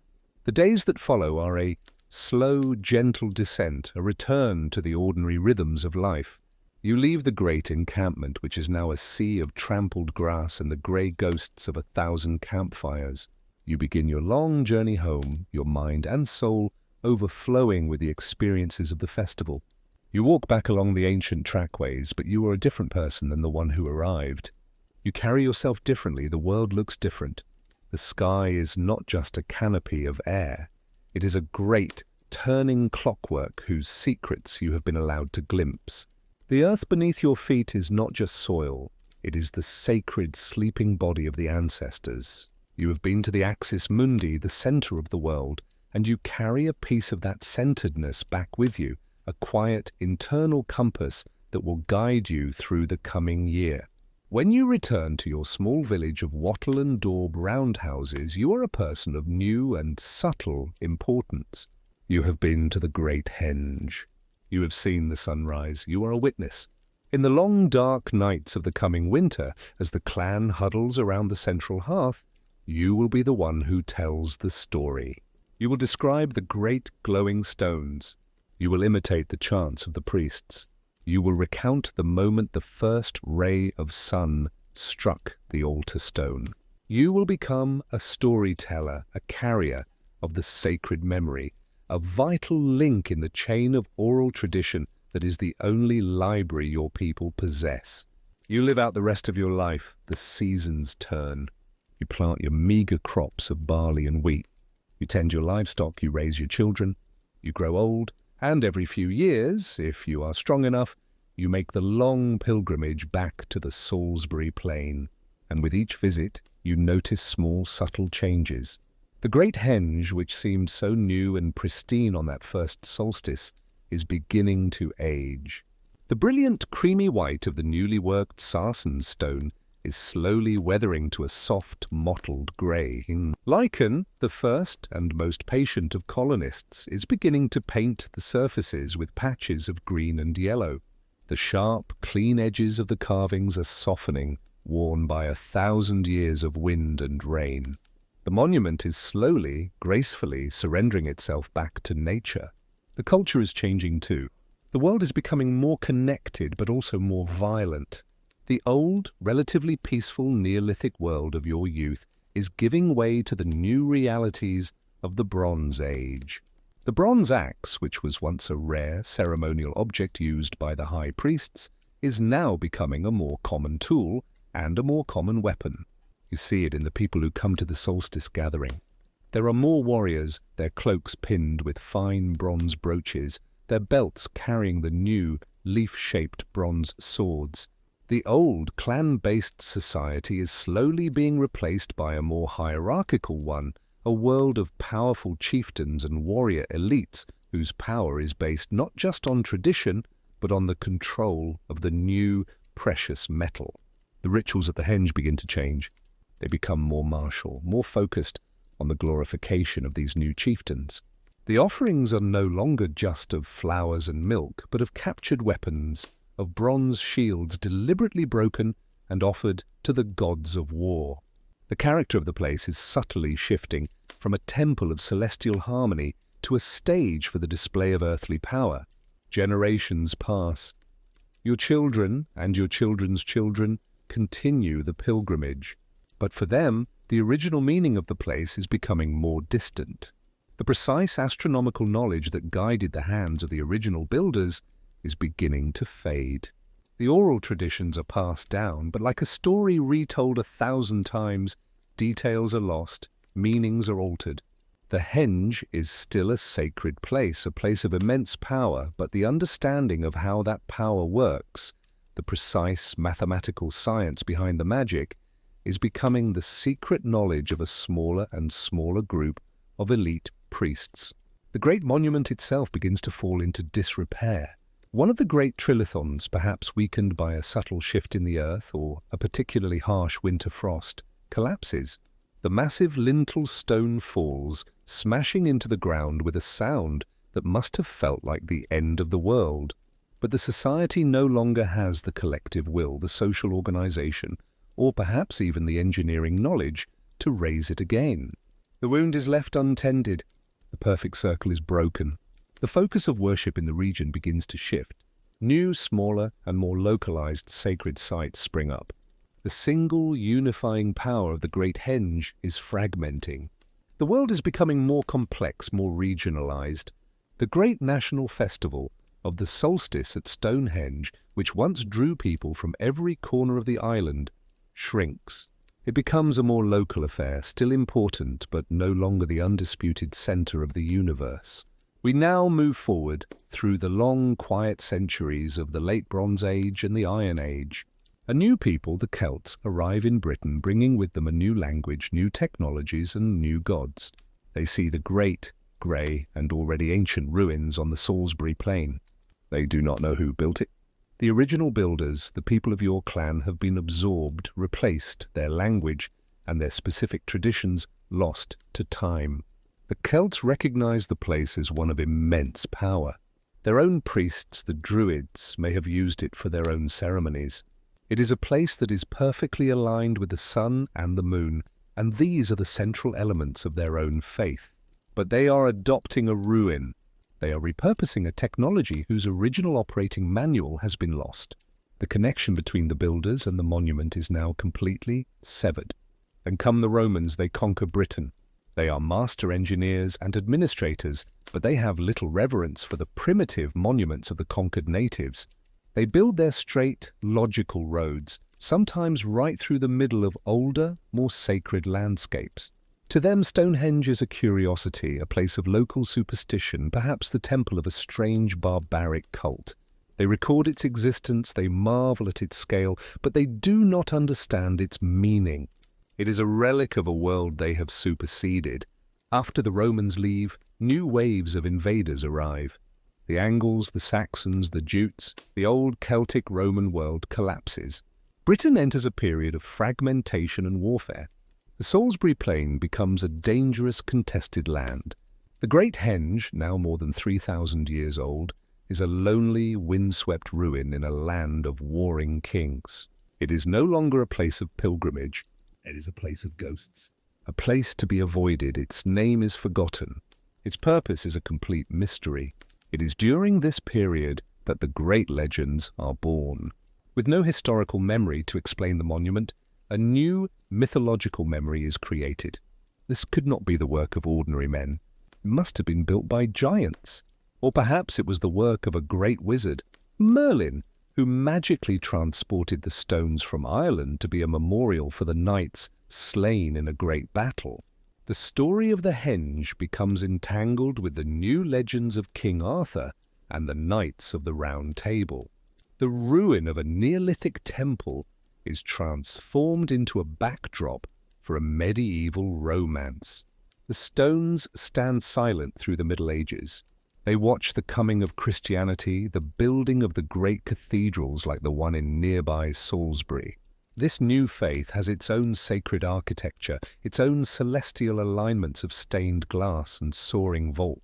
The days that follow are a slow, gentle descent, a return to the ordinary rhythms of life. You leave the great encampment, which is now a sea of trampled grass and the grey ghosts of 1,000 campfires. You begin your long journey home, your mind and soul overflowing with the experiences of the festival. You walk back along the ancient trackways, but you are a different person than the one who arrived. You carry yourself differently, the world looks different. The sky is not just a canopy of air. It is a great, turning clockwork whose secrets you have been allowed to glimpse. The earth beneath your feet is not just soil, it is the sacred sleeping body of the ancestors. You have been to the Axis Mundi, the center of the world, and you carry a piece of that centeredness back with you, a quiet internal compass that will guide you through the coming year. When you return to your small village of wattle and daub roundhouses, you are a person of new and subtle importance. You have been to the great henge. You have seen the sunrise. You are a witness. In the long dark nights of the coming winter, as the clan huddles around the central hearth, you will be the one who tells the story. You will describe the great glowing stones. You will imitate the chants of the priests. You will recount the moment the first ray of sun struck the altar stone. You will become a storyteller, a carrier of the sacred memory, a vital link in the chain of oral tradition that is the only library your people possess. You live out the rest of your life, the seasons turn. You plant your meager crops of barley and wheat. You tend your livestock, you raise your children. You grow old, and every few years, if you are strong enough, you make the long pilgrimage back to the Salisbury Plain. And with each visit, you notice small, subtle changes. The great henge, which seemed so new and pristine on that first solstice, is beginning to age. The brilliant creamy white of the newly worked sarsen stone is slowly weathering to a soft, mottled grey. Lichen, the first and most patient of colonists, is beginning to paint the surfaces with patches of green and yellow. The sharp, clean edges of the carvings are softening, worn by 1,000 years of wind and rain. The monument is slowly, gracefully surrendering itself back to nature. The culture is changing too. The world is becoming more connected but also more violent. The old, relatively peaceful Neolithic world of your youth is giving way to the new realities of the Bronze Age. The bronze axe, which was once a rare ceremonial object used by the high priests, is now becoming a more common tool and a more common weapon. You see it in the people who come to the solstice gathering. There are more warriors, their cloaks pinned with fine bronze brooches, their belts carrying the new, leaf-shaped bronze swords. The old clan-based society is slowly being replaced by a more hierarchical one, a world of powerful chieftains and warrior elites whose power is based not just on tradition, but on the control of the new, precious metal. The rituals at the henge begin to change. They become more martial, more focused on the glorification of these new chieftains. The offerings are no longer just of flowers and milk, but of captured weapons, of bronze shields deliberately broken and offered to the gods of war. The character of the place is subtly shifting from a temple of celestial harmony to a stage for the display of earthly power. Generations pass. Your children and your children's children continue the pilgrimage, but for them, the original meaning of the place is becoming more distant. The precise astronomical knowledge that guided the hands of the original builders is beginning to fade. The oral traditions are passed down, but like a story retold 1,000 times, details are lost, meanings are altered. The henge is still a sacred place, a place of immense power, but the understanding of how that power works, the precise mathematical science behind the magic, is becoming the secret knowledge of a smaller and smaller group of elite priests. The great monument itself begins to fall into disrepair. One of the great trilithons, perhaps weakened by a subtle shift in the earth or a particularly harsh winter frost, collapses. The massive lintel stone falls, smashing into the ground with a sound that must have felt like the end of the world. But the society no longer has the collective will, the social organization, or perhaps even the engineering knowledge to raise it again. The wound is left untended. The perfect circle is broken. The focus of worship in the region begins to shift. New, smaller, and more localized sacred sites spring up. The single unifying power of the great henge is fragmenting. The world is becoming more complex, more regionalized. The great national festival of the Solstice at Stonehenge, which once drew people from every corner of the island, shrinks. It becomes a more local affair, still important, but no longer the undisputed center of the universe. We now move forward through the long, quiet centuries of the Late Bronze Age and the Iron Age. A new people, the Celts, arrive in Britain, bringing with them a new language, new technologies, and new gods. They see the great, grey, and already ancient ruins on the Salisbury Plain. They do not know who built it. The original builders, the people of your clan, have been absorbed, replaced, their language and their specific traditions lost to time. The Celts recognize the place as one of immense power. Their own priests, the Druids, may have used it for their own ceremonies. It is a place that is perfectly aligned with the sun and the moon, and these are the central elements of their own faith. But they are adopting a ruin. They are repurposing a technology whose original operating manual has been lost. The connection between the builders and the monument is now completely severed. Then come the Romans, they conquer Britain. They are master engineers and administrators, but they have little reverence for the primitive monuments of the conquered natives. They build their straight, logical roads, sometimes right through the middle of older, more sacred landscapes. To them, Stonehenge is a curiosity, a place of local superstition, perhaps the temple of a strange, barbaric cult. They record its existence, they marvel at its scale, but they do not understand its meaning. It is a relic of a world they have superseded. After the Romans leave, new waves of invaders arrive. The Angles, the Saxons, the Jutes, the old Celtic Roman world collapses. Britain enters a period of fragmentation and warfare. The Salisbury Plain becomes a dangerous, contested land. The Great Henge, now more than 3,000 years old, is a lonely, windswept ruin in a land of warring kings. It is no longer a place of pilgrimage. It is a place of ghosts. A place to be avoided. Its name is forgotten. Its purpose is a complete mystery. It is during this period that the great legends are born. With no historical memory to explain the monument, a new mythological memory is created. This could not be the work of ordinary men. It must have been built by giants. Or perhaps it was the work of a great wizard, Merlin, who magically transported the stones from Ireland to be a memorial for the knights slain in a great battle. The story of the Henge becomes entangled with the new legends of King Arthur and the Knights of the Round Table. The ruin of a Neolithic temple is transformed into a backdrop for a medieval romance. The stones stand silent through the Middle Ages. They watch the coming of Christianity, the building of the great cathedrals like the one in nearby Salisbury. This new faith has its own sacred architecture, its own celestial alignments of stained glass and soaring vault.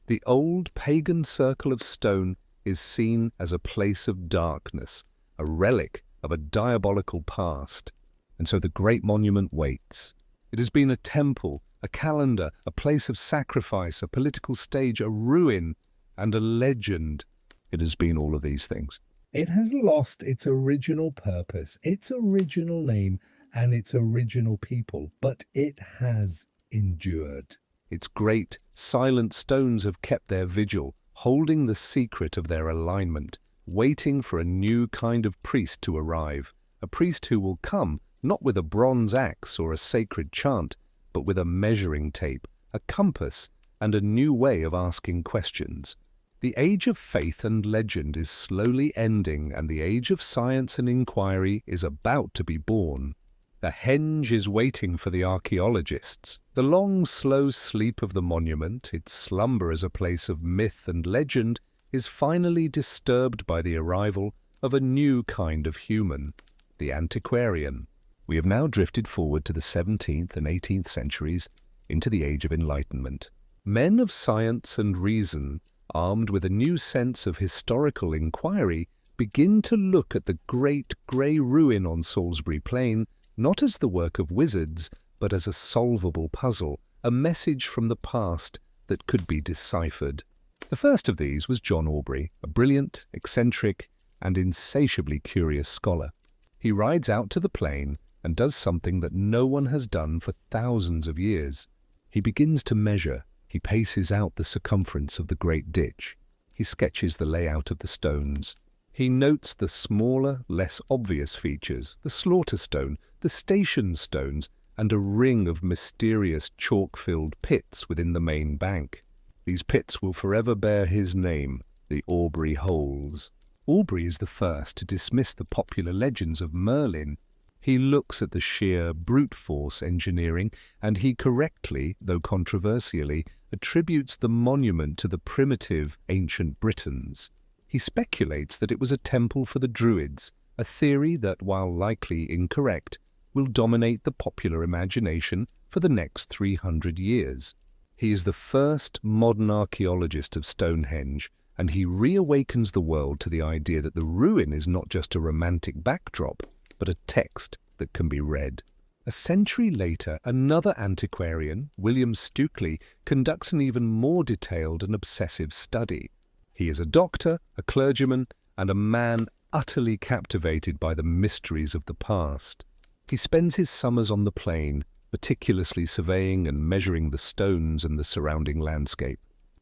The old pagan circle of stone is seen as a place of darkness, a relic of a diabolical past. And so the great monument waits. It has been a temple, a calendar, a place of sacrifice, a political stage, a ruin, and a legend. It has been all of these things. It has lost its original purpose, its original name, and its original people, but it has endured. Its great, silent stones have kept their vigil, holding the secret of their alignment, waiting for a new kind of priest to arrive, a priest who will come not with a bronze axe or a sacred chant, but with a measuring tape, a compass, and a new way of asking questions. The age of faith and legend is slowly ending, and the age of science and inquiry is about to be born. The Henge is waiting for the archaeologists. The long, slow sleep of the monument, its slumber as a place of myth and legend, is finally disturbed by the arrival of a new kind of human, the antiquarian. We have now drifted forward to the 17th and 18th centuries into the Age of Enlightenment. Men of science and reason, armed with a new sense of historical inquiry, begin to look at the great grey ruin on Salisbury Plain not as the work of wizards, but as a solvable puzzle, a message from the past that could be deciphered. The first of these was John Aubrey, a brilliant, eccentric, and insatiably curious scholar. He rides out to the plain and does something that no one has done for thousands of years. He begins to measure. He paces out the circumference of the great ditch. He sketches the layout of the stones. He notes the smaller, less obvious features, the slaughter stone, the station stones, and a ring of mysterious chalk-filled pits within the main bank. These pits will forever bear his name, the Aubrey Holes. Aubrey is the first to dismiss the popular legends of Merlin. He looks at the sheer brute force engineering, and he correctly, though controversially, attributes the monument to the primitive ancient Britons. He speculates that it was a temple for the Druids, a theory that, while likely incorrect, will dominate the popular imagination for the next 300 years. He is the first modern archaeologist of Stonehenge, and he reawakens the world to the idea that the ruin is not just a romantic backdrop, but a text that can be read. A century later, another antiquarian, William Stukeley, conducts an even more detailed and obsessive study. He is a doctor, a clergyman, and a man utterly captivated by the mysteries of the past. He spends his summers on the plain, meticulously surveying and measuring the stones and the surrounding landscape.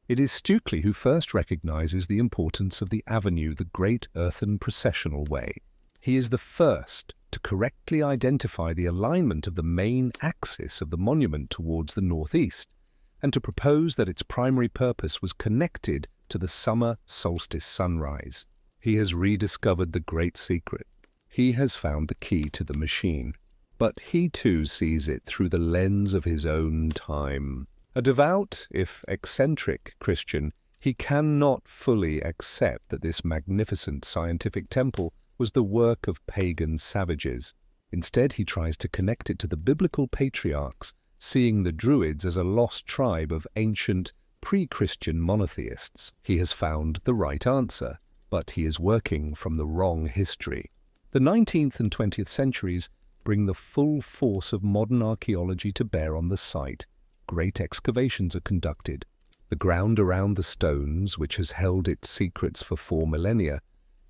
It is Stukely who first recognizes the importance of the avenue, the great earthen processional way. He is the first to correctly identify the alignment of the main axis of the monument towards the northeast, and to propose that its primary purpose was connected to the summer solstice sunrise. He has rediscovered the great secret. He has found the key to the machine. But he too sees it through the lens of his own time. A devout, if eccentric, Christian, he cannot fully accept that this magnificent scientific temple was the work of pagan savages. Instead, he tries to connect it to the biblical patriarchs, seeing the Druids as a lost tribe of ancient, pre-Christian monotheists. He has found the right answer, but he is working from the wrong history. The 19th and 20th centuries bring the full force of modern archaeology to bear on the site. Great excavations are conducted. The ground around the stones, which has held its secrets for 4 millennia,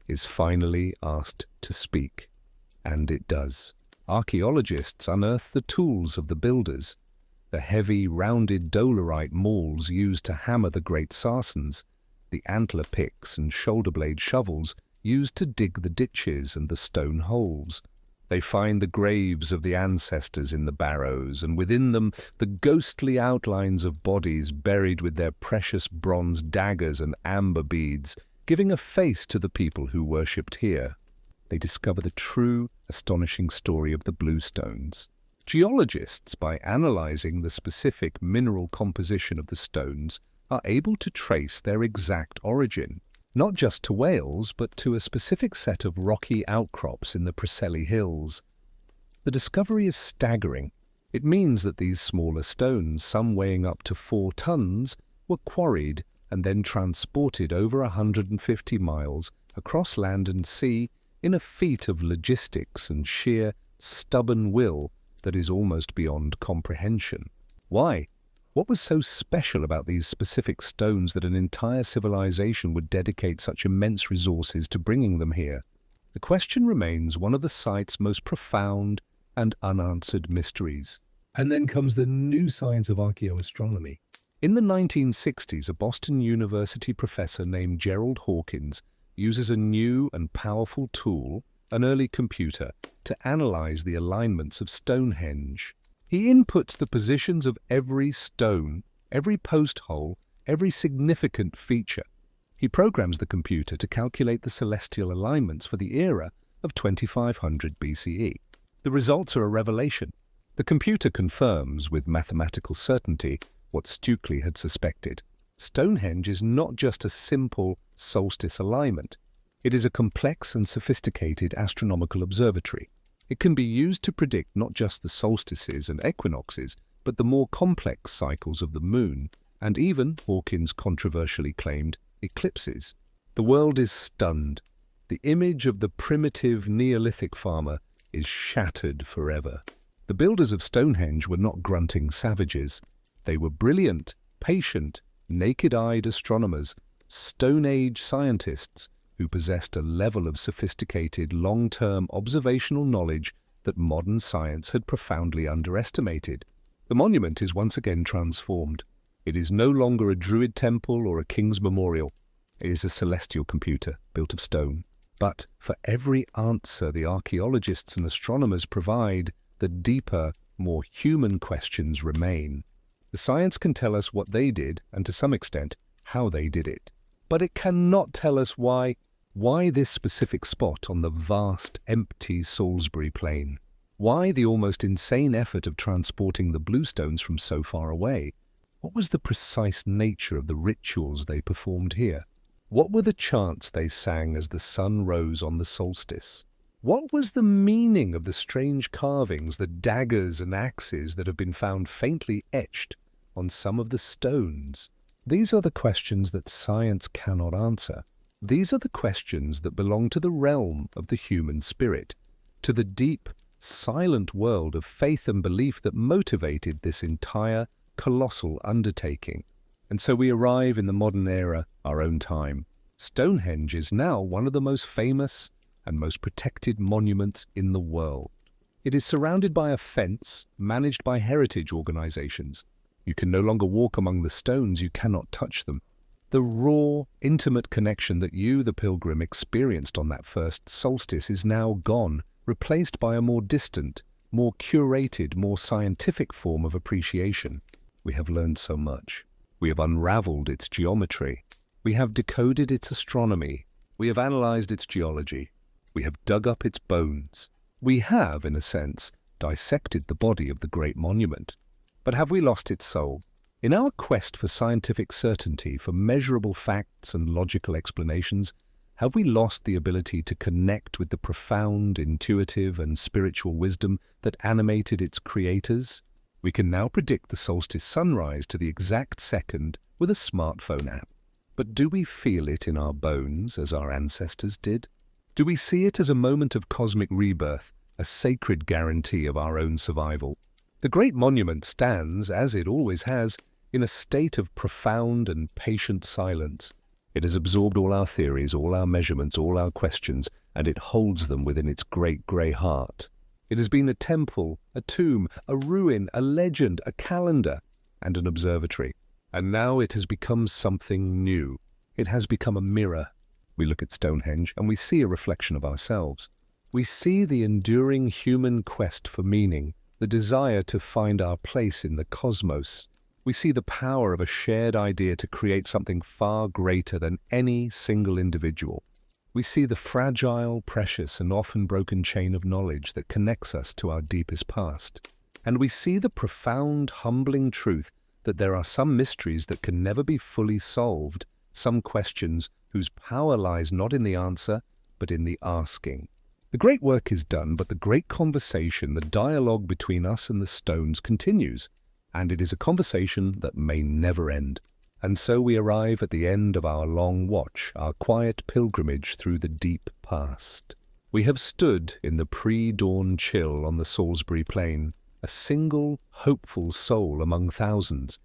is finally asked to speak. And it does. Archaeologists unearth the tools of the builders, the heavy, rounded dolerite mauls used to hammer the great sarsens, the antler picks and shoulder-blade shovels used to dig the ditches and the stone holes. They find the graves of the ancestors in the barrows, and within them the ghostly outlines of bodies buried with their precious bronze daggers and amber beads, giving a face to the people who worshipped here. They discover the true, astonishing story of the bluestones. Geologists, by analyzing the specific mineral composition of the stones, are able to trace their exact origin, not just to Wales, but to a specific set of rocky outcrops in the Preseli Hills. The discovery is staggering. It means that these smaller stones, some weighing up to 4 tons, were quarried and then transported over 150 miles across land and sea in a feat of logistics and sheer, stubborn will that is almost beyond comprehension. Why? What was so special about these specific stones that an entire civilization would dedicate such immense resources to bringing them here? The question remains one of the site's most profound and unanswered mysteries. And then comes the new science of archaeoastronomy. In the 1960s, a Boston University professor named Gerald Hawkins uses a new and powerful tool, an early computer, to analyze the alignments of Stonehenge. He inputs the positions of every stone, every post hole, every significant feature. He programs the computer to calculate the celestial alignments for the era of 2500 BCE. The results are a revelation. The computer confirms with mathematical certainty what Stukely had suspected. Stonehenge is not just a simple solstice alignment. It is a complex and sophisticated astronomical observatory. It can be used to predict not just the solstices and equinoxes, but the more complex cycles of the moon, and even, Hawkins controversially claimed, eclipses. The world is stunned. The image of the primitive Neolithic farmer is shattered forever. The builders of Stonehenge were not grunting savages. They were brilliant, patient, naked-eyed astronomers, Stone Age scientists who possessed a level of sophisticated, long-term observational knowledge that modern science had profoundly underestimated. The monument is once again transformed. It is no longer a Druid temple or a king's memorial. It is a celestial computer built of stone. But for every answer the archaeologists and astronomers provide, the deeper, more human questions remain. The science can tell us what they did, and to some extent, how they did it. But it cannot tell us why this specific spot on the vast, empty Salisbury Plain? Why the almost insane effort of transporting the bluestones from so far away? What was the precise nature of the rituals they performed here? What were the chants they sang as the sun rose on the solstice? What was the meaning of the strange carvings, the daggers and axes that have been found faintly etched on some of the stones? These are the questions that science cannot answer. These are the questions that belong to the realm of the human spirit, to the deep, silent world of faith and belief that motivated this entire, colossal undertaking. And so we arrive in the modern era, our own time. Stonehenge is now one of the most famous and most protected monuments in the world. It is surrounded by a fence managed by heritage organizations. You can no longer walk among the stones, you cannot touch them. The raw, intimate connection that you, the pilgrim, experienced on that first solstice is now gone, replaced by a more distant, more curated, more scientific form of appreciation. We have learned so much. We have unraveled its geometry. We have decoded its astronomy. We have analyzed its geology. We have dug up its bones. We have, in a sense, dissected the body of the great monument. But have we lost its soul? In our quest for scientific certainty, for measurable facts and logical explanations, have we lost the ability to connect with the profound, intuitive, and spiritual wisdom that animated its creators? We can now predict the solstice sunrise to the exact second with a smartphone app. But do we feel it in our bones as our ancestors did? Do we see it as a moment of cosmic rebirth, a sacred guarantee of our own survival? The great monument stands, as it always has, in a state of profound and patient silence. It has absorbed all our theories, all our measurements, all our questions, and it holds them within its great grey heart. It has been a temple, a tomb, a ruin, a legend, a calendar, and an observatory. And now it has become something new. It has become a mirror. We look at Stonehenge and we see a reflection of ourselves. We see the enduring human quest for meaning, the desire to find our place in the cosmos. We see the power of a shared idea to create something far greater than any single individual. We see the fragile, precious, and often broken chain of knowledge that connects us to our deepest past. And we see the profound, humbling truth that there are some mysteries that can never be fully solved, some questions whose power lies not in the answer, but in the asking. The great work is done, but the great conversation, the dialogue between us and the stones continues, and it is a conversation that may never end. And so we arrive at the end of our long watch, our quiet pilgrimage through the deep past. We have stood in the pre-dawn chill on the Salisbury Plain, a single, hopeful soul among thousands,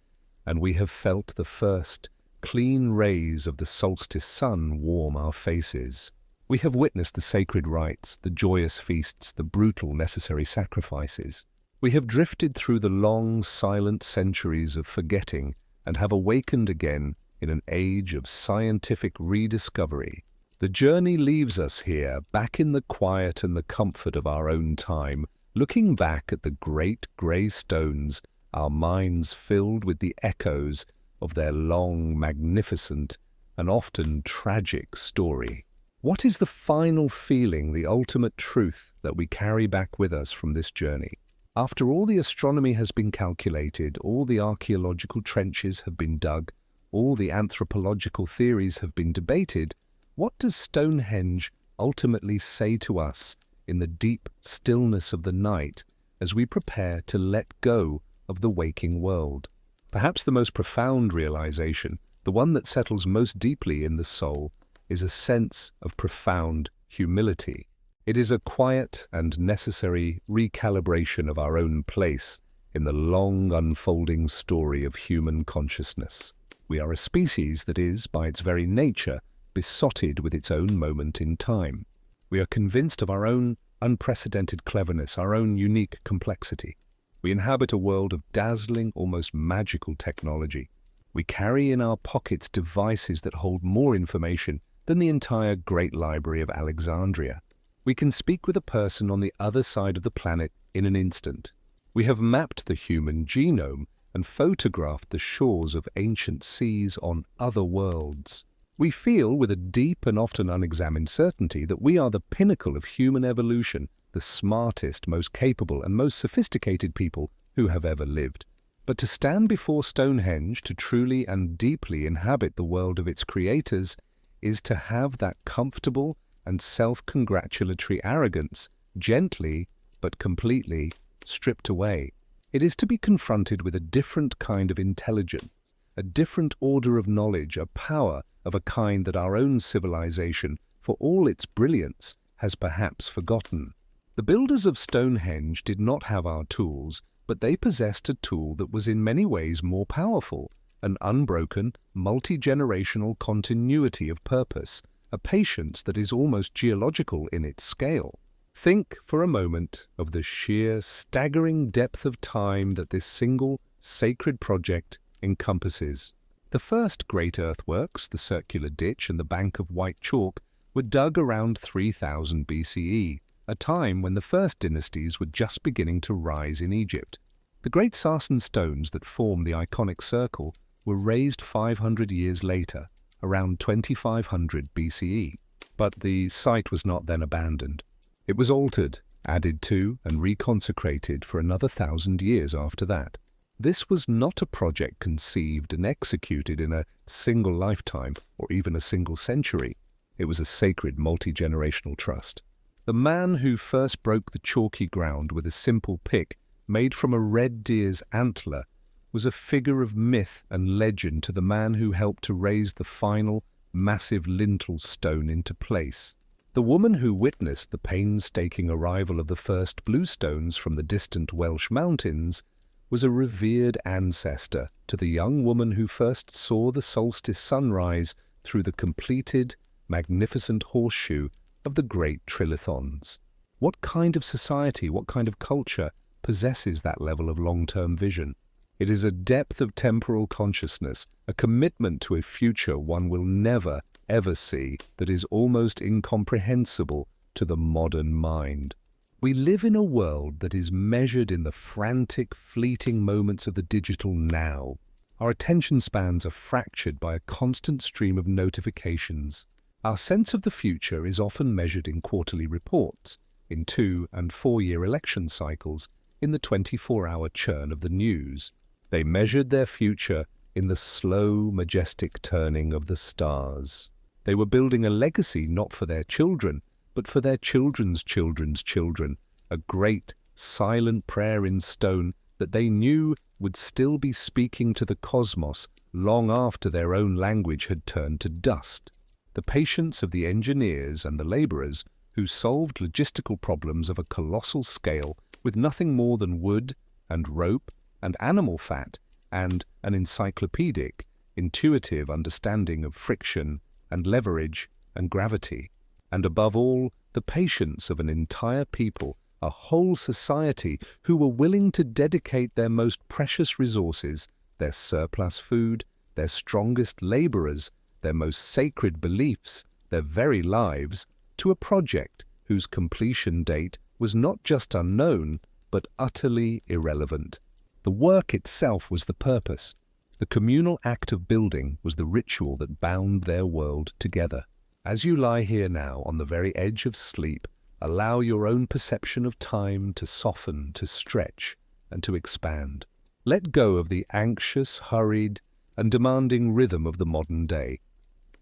and we have felt the first, clean rays of the solstice sun warm our faces. We have witnessed the sacred rites, the joyous feasts, the brutal necessary sacrifices. We have drifted through the long, silent centuries of forgetting and have awakened again in an age of scientific rediscovery. The journey leaves us here, back in the quiet and the comfort of our own time, looking back at the great grey stones, our minds filled with the echoes of their long, magnificent, and often tragic story. What is the final feeling, the ultimate truth that we carry back with us from this journey? After all the astronomy has been calculated, all the archaeological trenches have been dug, all the anthropological theories have been debated, what does Stonehenge ultimately say to us in the deep stillness of the night as we prepare to let go of the waking world? Perhaps the most profound realization, the one that settles most deeply in the soul, is a sense of profound humility. It is a quiet and necessary recalibration of our own place in the long unfolding story of human consciousness. We are a species that is, by its very nature, besotted with its own moment in time. We are convinced of our own unprecedented cleverness, our own unique complexity. We inhabit a world of dazzling, almost magical technology. We carry in our pockets devices that hold more information than the entire Great Library of Alexandria. We can speak with a person on the other side of the planet in an instant. We have mapped the human genome and photographed the shores of ancient seas on other worlds. We feel with a deep and often unexamined certainty that we are the pinnacle of human evolution, the smartest, most capable, and most sophisticated people who have ever lived. But to stand before Stonehenge, to truly and deeply inhabit the world of its creators, is to have that comfortable and self-congratulatory arrogance gently but completely stripped away. It is to be confronted with a different kind of intelligence, a different order of knowledge, a power of a kind that our own civilization, for all its brilliance, has perhaps forgotten. The builders of Stonehenge did not have our tools, but they possessed a tool that was in many ways more powerful, an unbroken, multi-generational continuity of purpose, a patience that is almost geological in its scale. Think for a moment of the sheer, staggering depth of time that this single, sacred project encompasses. The first great earthworks, the circular ditch and the bank of white chalk, were dug around 3000 BCE, a time when the first dynasties were just beginning to rise in Egypt. The great sarsen stones that form the iconic circle were raised 500 years later, around 2500 BCE. But the site was not then abandoned. It was altered, added to, and reconsecrated for another 1,000 years after that. This was not a project conceived and executed in a single lifetime or even a single century. It was a sacred multi-generational trust. The man who first broke the chalky ground with a simple pick made from a red deer's antler was a figure of myth and legend to the man who helped to raise the final, massive lintel stone into place. The woman who witnessed the painstaking arrival of the first bluestones from the distant Welsh mountains was a revered ancestor to the young woman who first saw the solstice sunrise through the completed, magnificent horseshoe of the great trilithons. What kind of society, what kind of culture possesses that level of long-term vision? It is a depth of temporal consciousness, a commitment to a future one will never, ever see, that is almost incomprehensible to the modern mind. We live in a world that is measured in the frantic, fleeting moments of the digital now. Our attention spans are fractured by a constant stream of notifications. Our sense of the future is often measured in quarterly reports, in 2- and 4-year election cycles, in the 24-hour churn of the news. They measured their future in the slow, majestic turning of the stars. They were building a legacy not for their children, but for their children's children's children, a great, silent prayer in stone that they knew would still be speaking to the cosmos long after their own language had turned to dust. The patience of the engineers and the laborers who solved logistical problems of a colossal scale with nothing more than wood and rope and animal fat and an encyclopedic, intuitive understanding of friction and leverage and gravity. And above all, the patience of an entire people, a whole society who were willing to dedicate their most precious resources, their surplus food, their strongest laborers, their most sacred beliefs, their very lives, to a project whose completion date was not just unknown, but utterly irrelevant. The work itself was the purpose. The communal act of building was the ritual that bound their world together. As you lie here now on the very edge of sleep, allow your own perception of time to soften, to stretch, and to expand. Let go of the anxious, hurried, and demanding rhythm of the modern day.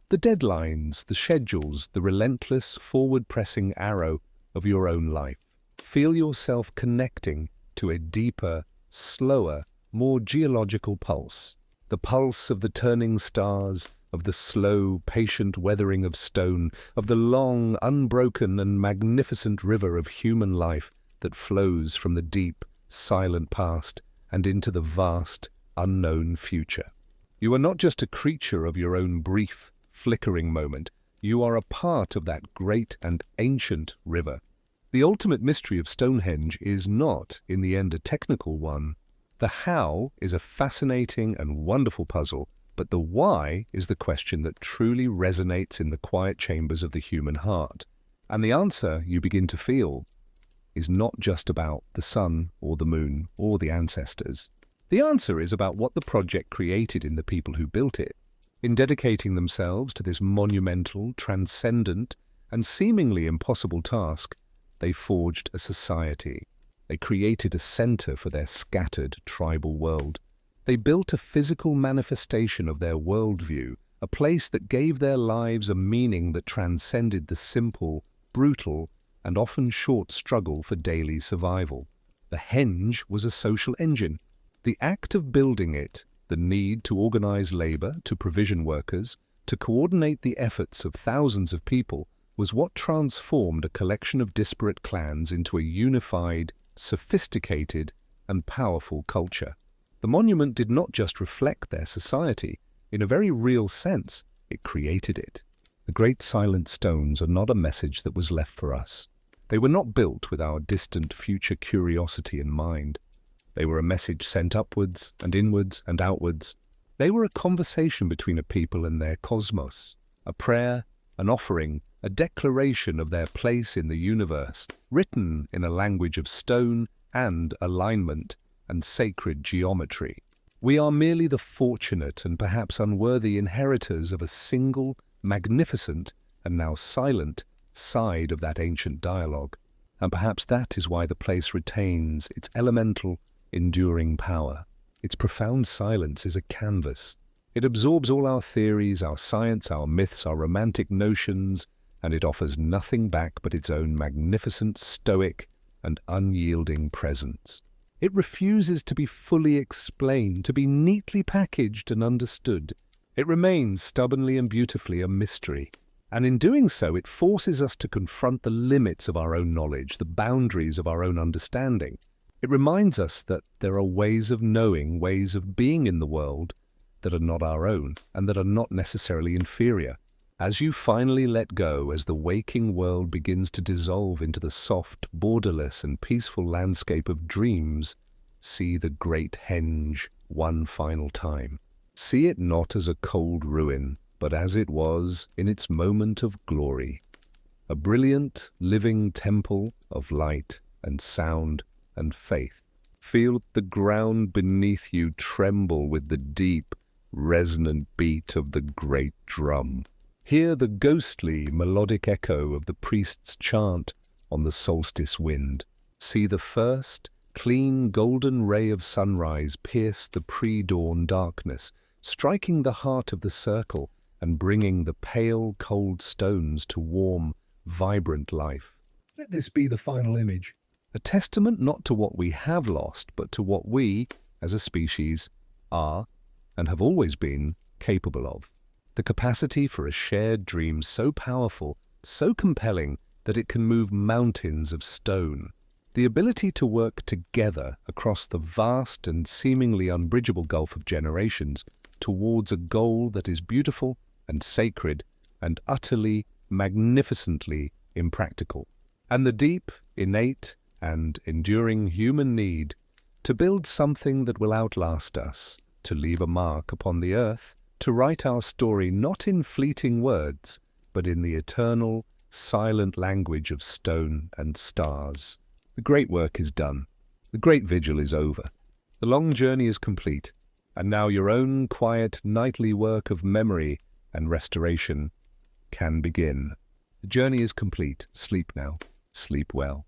The deadlines, the schedules, the relentless, forward-pressing arrow of your own life. Feel yourself connecting to a deeper, slower, more geological pulse. The pulse of the turning stars, of the slow, patient weathering of stone, of the long, unbroken and magnificent river of human life that flows from the deep, silent past and into the vast, unknown future. You are not just a creature of your own brief, flickering moment. You are a part of that great and ancient river. The ultimate mystery of Stonehenge is not, in the end, a technical one. The how is a fascinating and wonderful puzzle, but the why is the question that truly resonates in the quiet chambers of the human heart. And the answer, you begin to feel, is not just about the sun or the moon or the ancestors. The answer is about what the project created in the people who built it. In dedicating themselves to this monumental, transcendent, and seemingly impossible task, they forged a society. They created a center for their scattered tribal world. They built a physical manifestation of their worldview, a place that gave their lives a meaning that transcended the simple, brutal, and often short struggle for daily survival. The henge was a social engine. The act of building it, the need to organize labor, to provision workers, to coordinate the efforts of thousands of people, was what transformed a collection of disparate clans into a unified, sophisticated, and powerful culture. The monument did not just reflect their society. In a very real sense, it created it. The great silent stones are not a message that was left for us. They were not built with our distant future curiosity in mind. They were a message sent upwards and inwards and outwards. They were a conversation between a people and their cosmos, a prayer, an offering, a declaration of their place in the universe, written in a language of stone and alignment and sacred geometry. We are merely the fortunate and perhaps unworthy inheritors of a single, magnificent, and now silent side of that ancient dialogue. And perhaps that is why the place retains its elemental, enduring power. Its profound silence is a canvas. It absorbs all our theories, our science, our myths, our romantic notions, and it offers nothing back but its own magnificent, stoic, and unyielding presence. It refuses to be fully explained, to be neatly packaged and understood. It remains stubbornly and beautifully a mystery. And in doing so, it forces us to confront the limits of our own knowledge, the boundaries of our own understanding. It reminds us that there are ways of knowing, ways of being in the world that are not our own and that are not necessarily inferior. As you finally let go, as the waking world begins to dissolve into the soft, borderless and peaceful landscape of dreams, see the great henge one final time. See it not as a cold ruin, but as it was in its moment of glory. A brilliant, living temple of light and sound and faith. Feel the ground beneath you tremble with the deep, resonant beat of the great drum. Hear the ghostly, melodic echo of the priest's chant on the solstice wind. See the first, clean, golden ray of sunrise pierce the pre-dawn darkness, striking the heart of the circle and bringing the pale, cold stones to warm, vibrant life. Let this be the final image. A testament not to what we have lost, but to what we, as a species, are and have always been capable of. The capacity for a shared dream so powerful, so compelling, that it can move mountains of stone. The ability to work together across the vast and seemingly unbridgeable gulf of generations towards a goal that is beautiful and sacred and utterly, magnificently impractical. And the deep, innate, and enduring human need to build something that will outlast us, to leave a mark upon the earth, to write our story not in fleeting words, but in the eternal, silent language of stone and stars. The great work is done. The great vigil is over. The long journey is complete, and now your own quiet, nightly work of memory and restoration can begin. The journey is complete. Sleep now. Sleep well.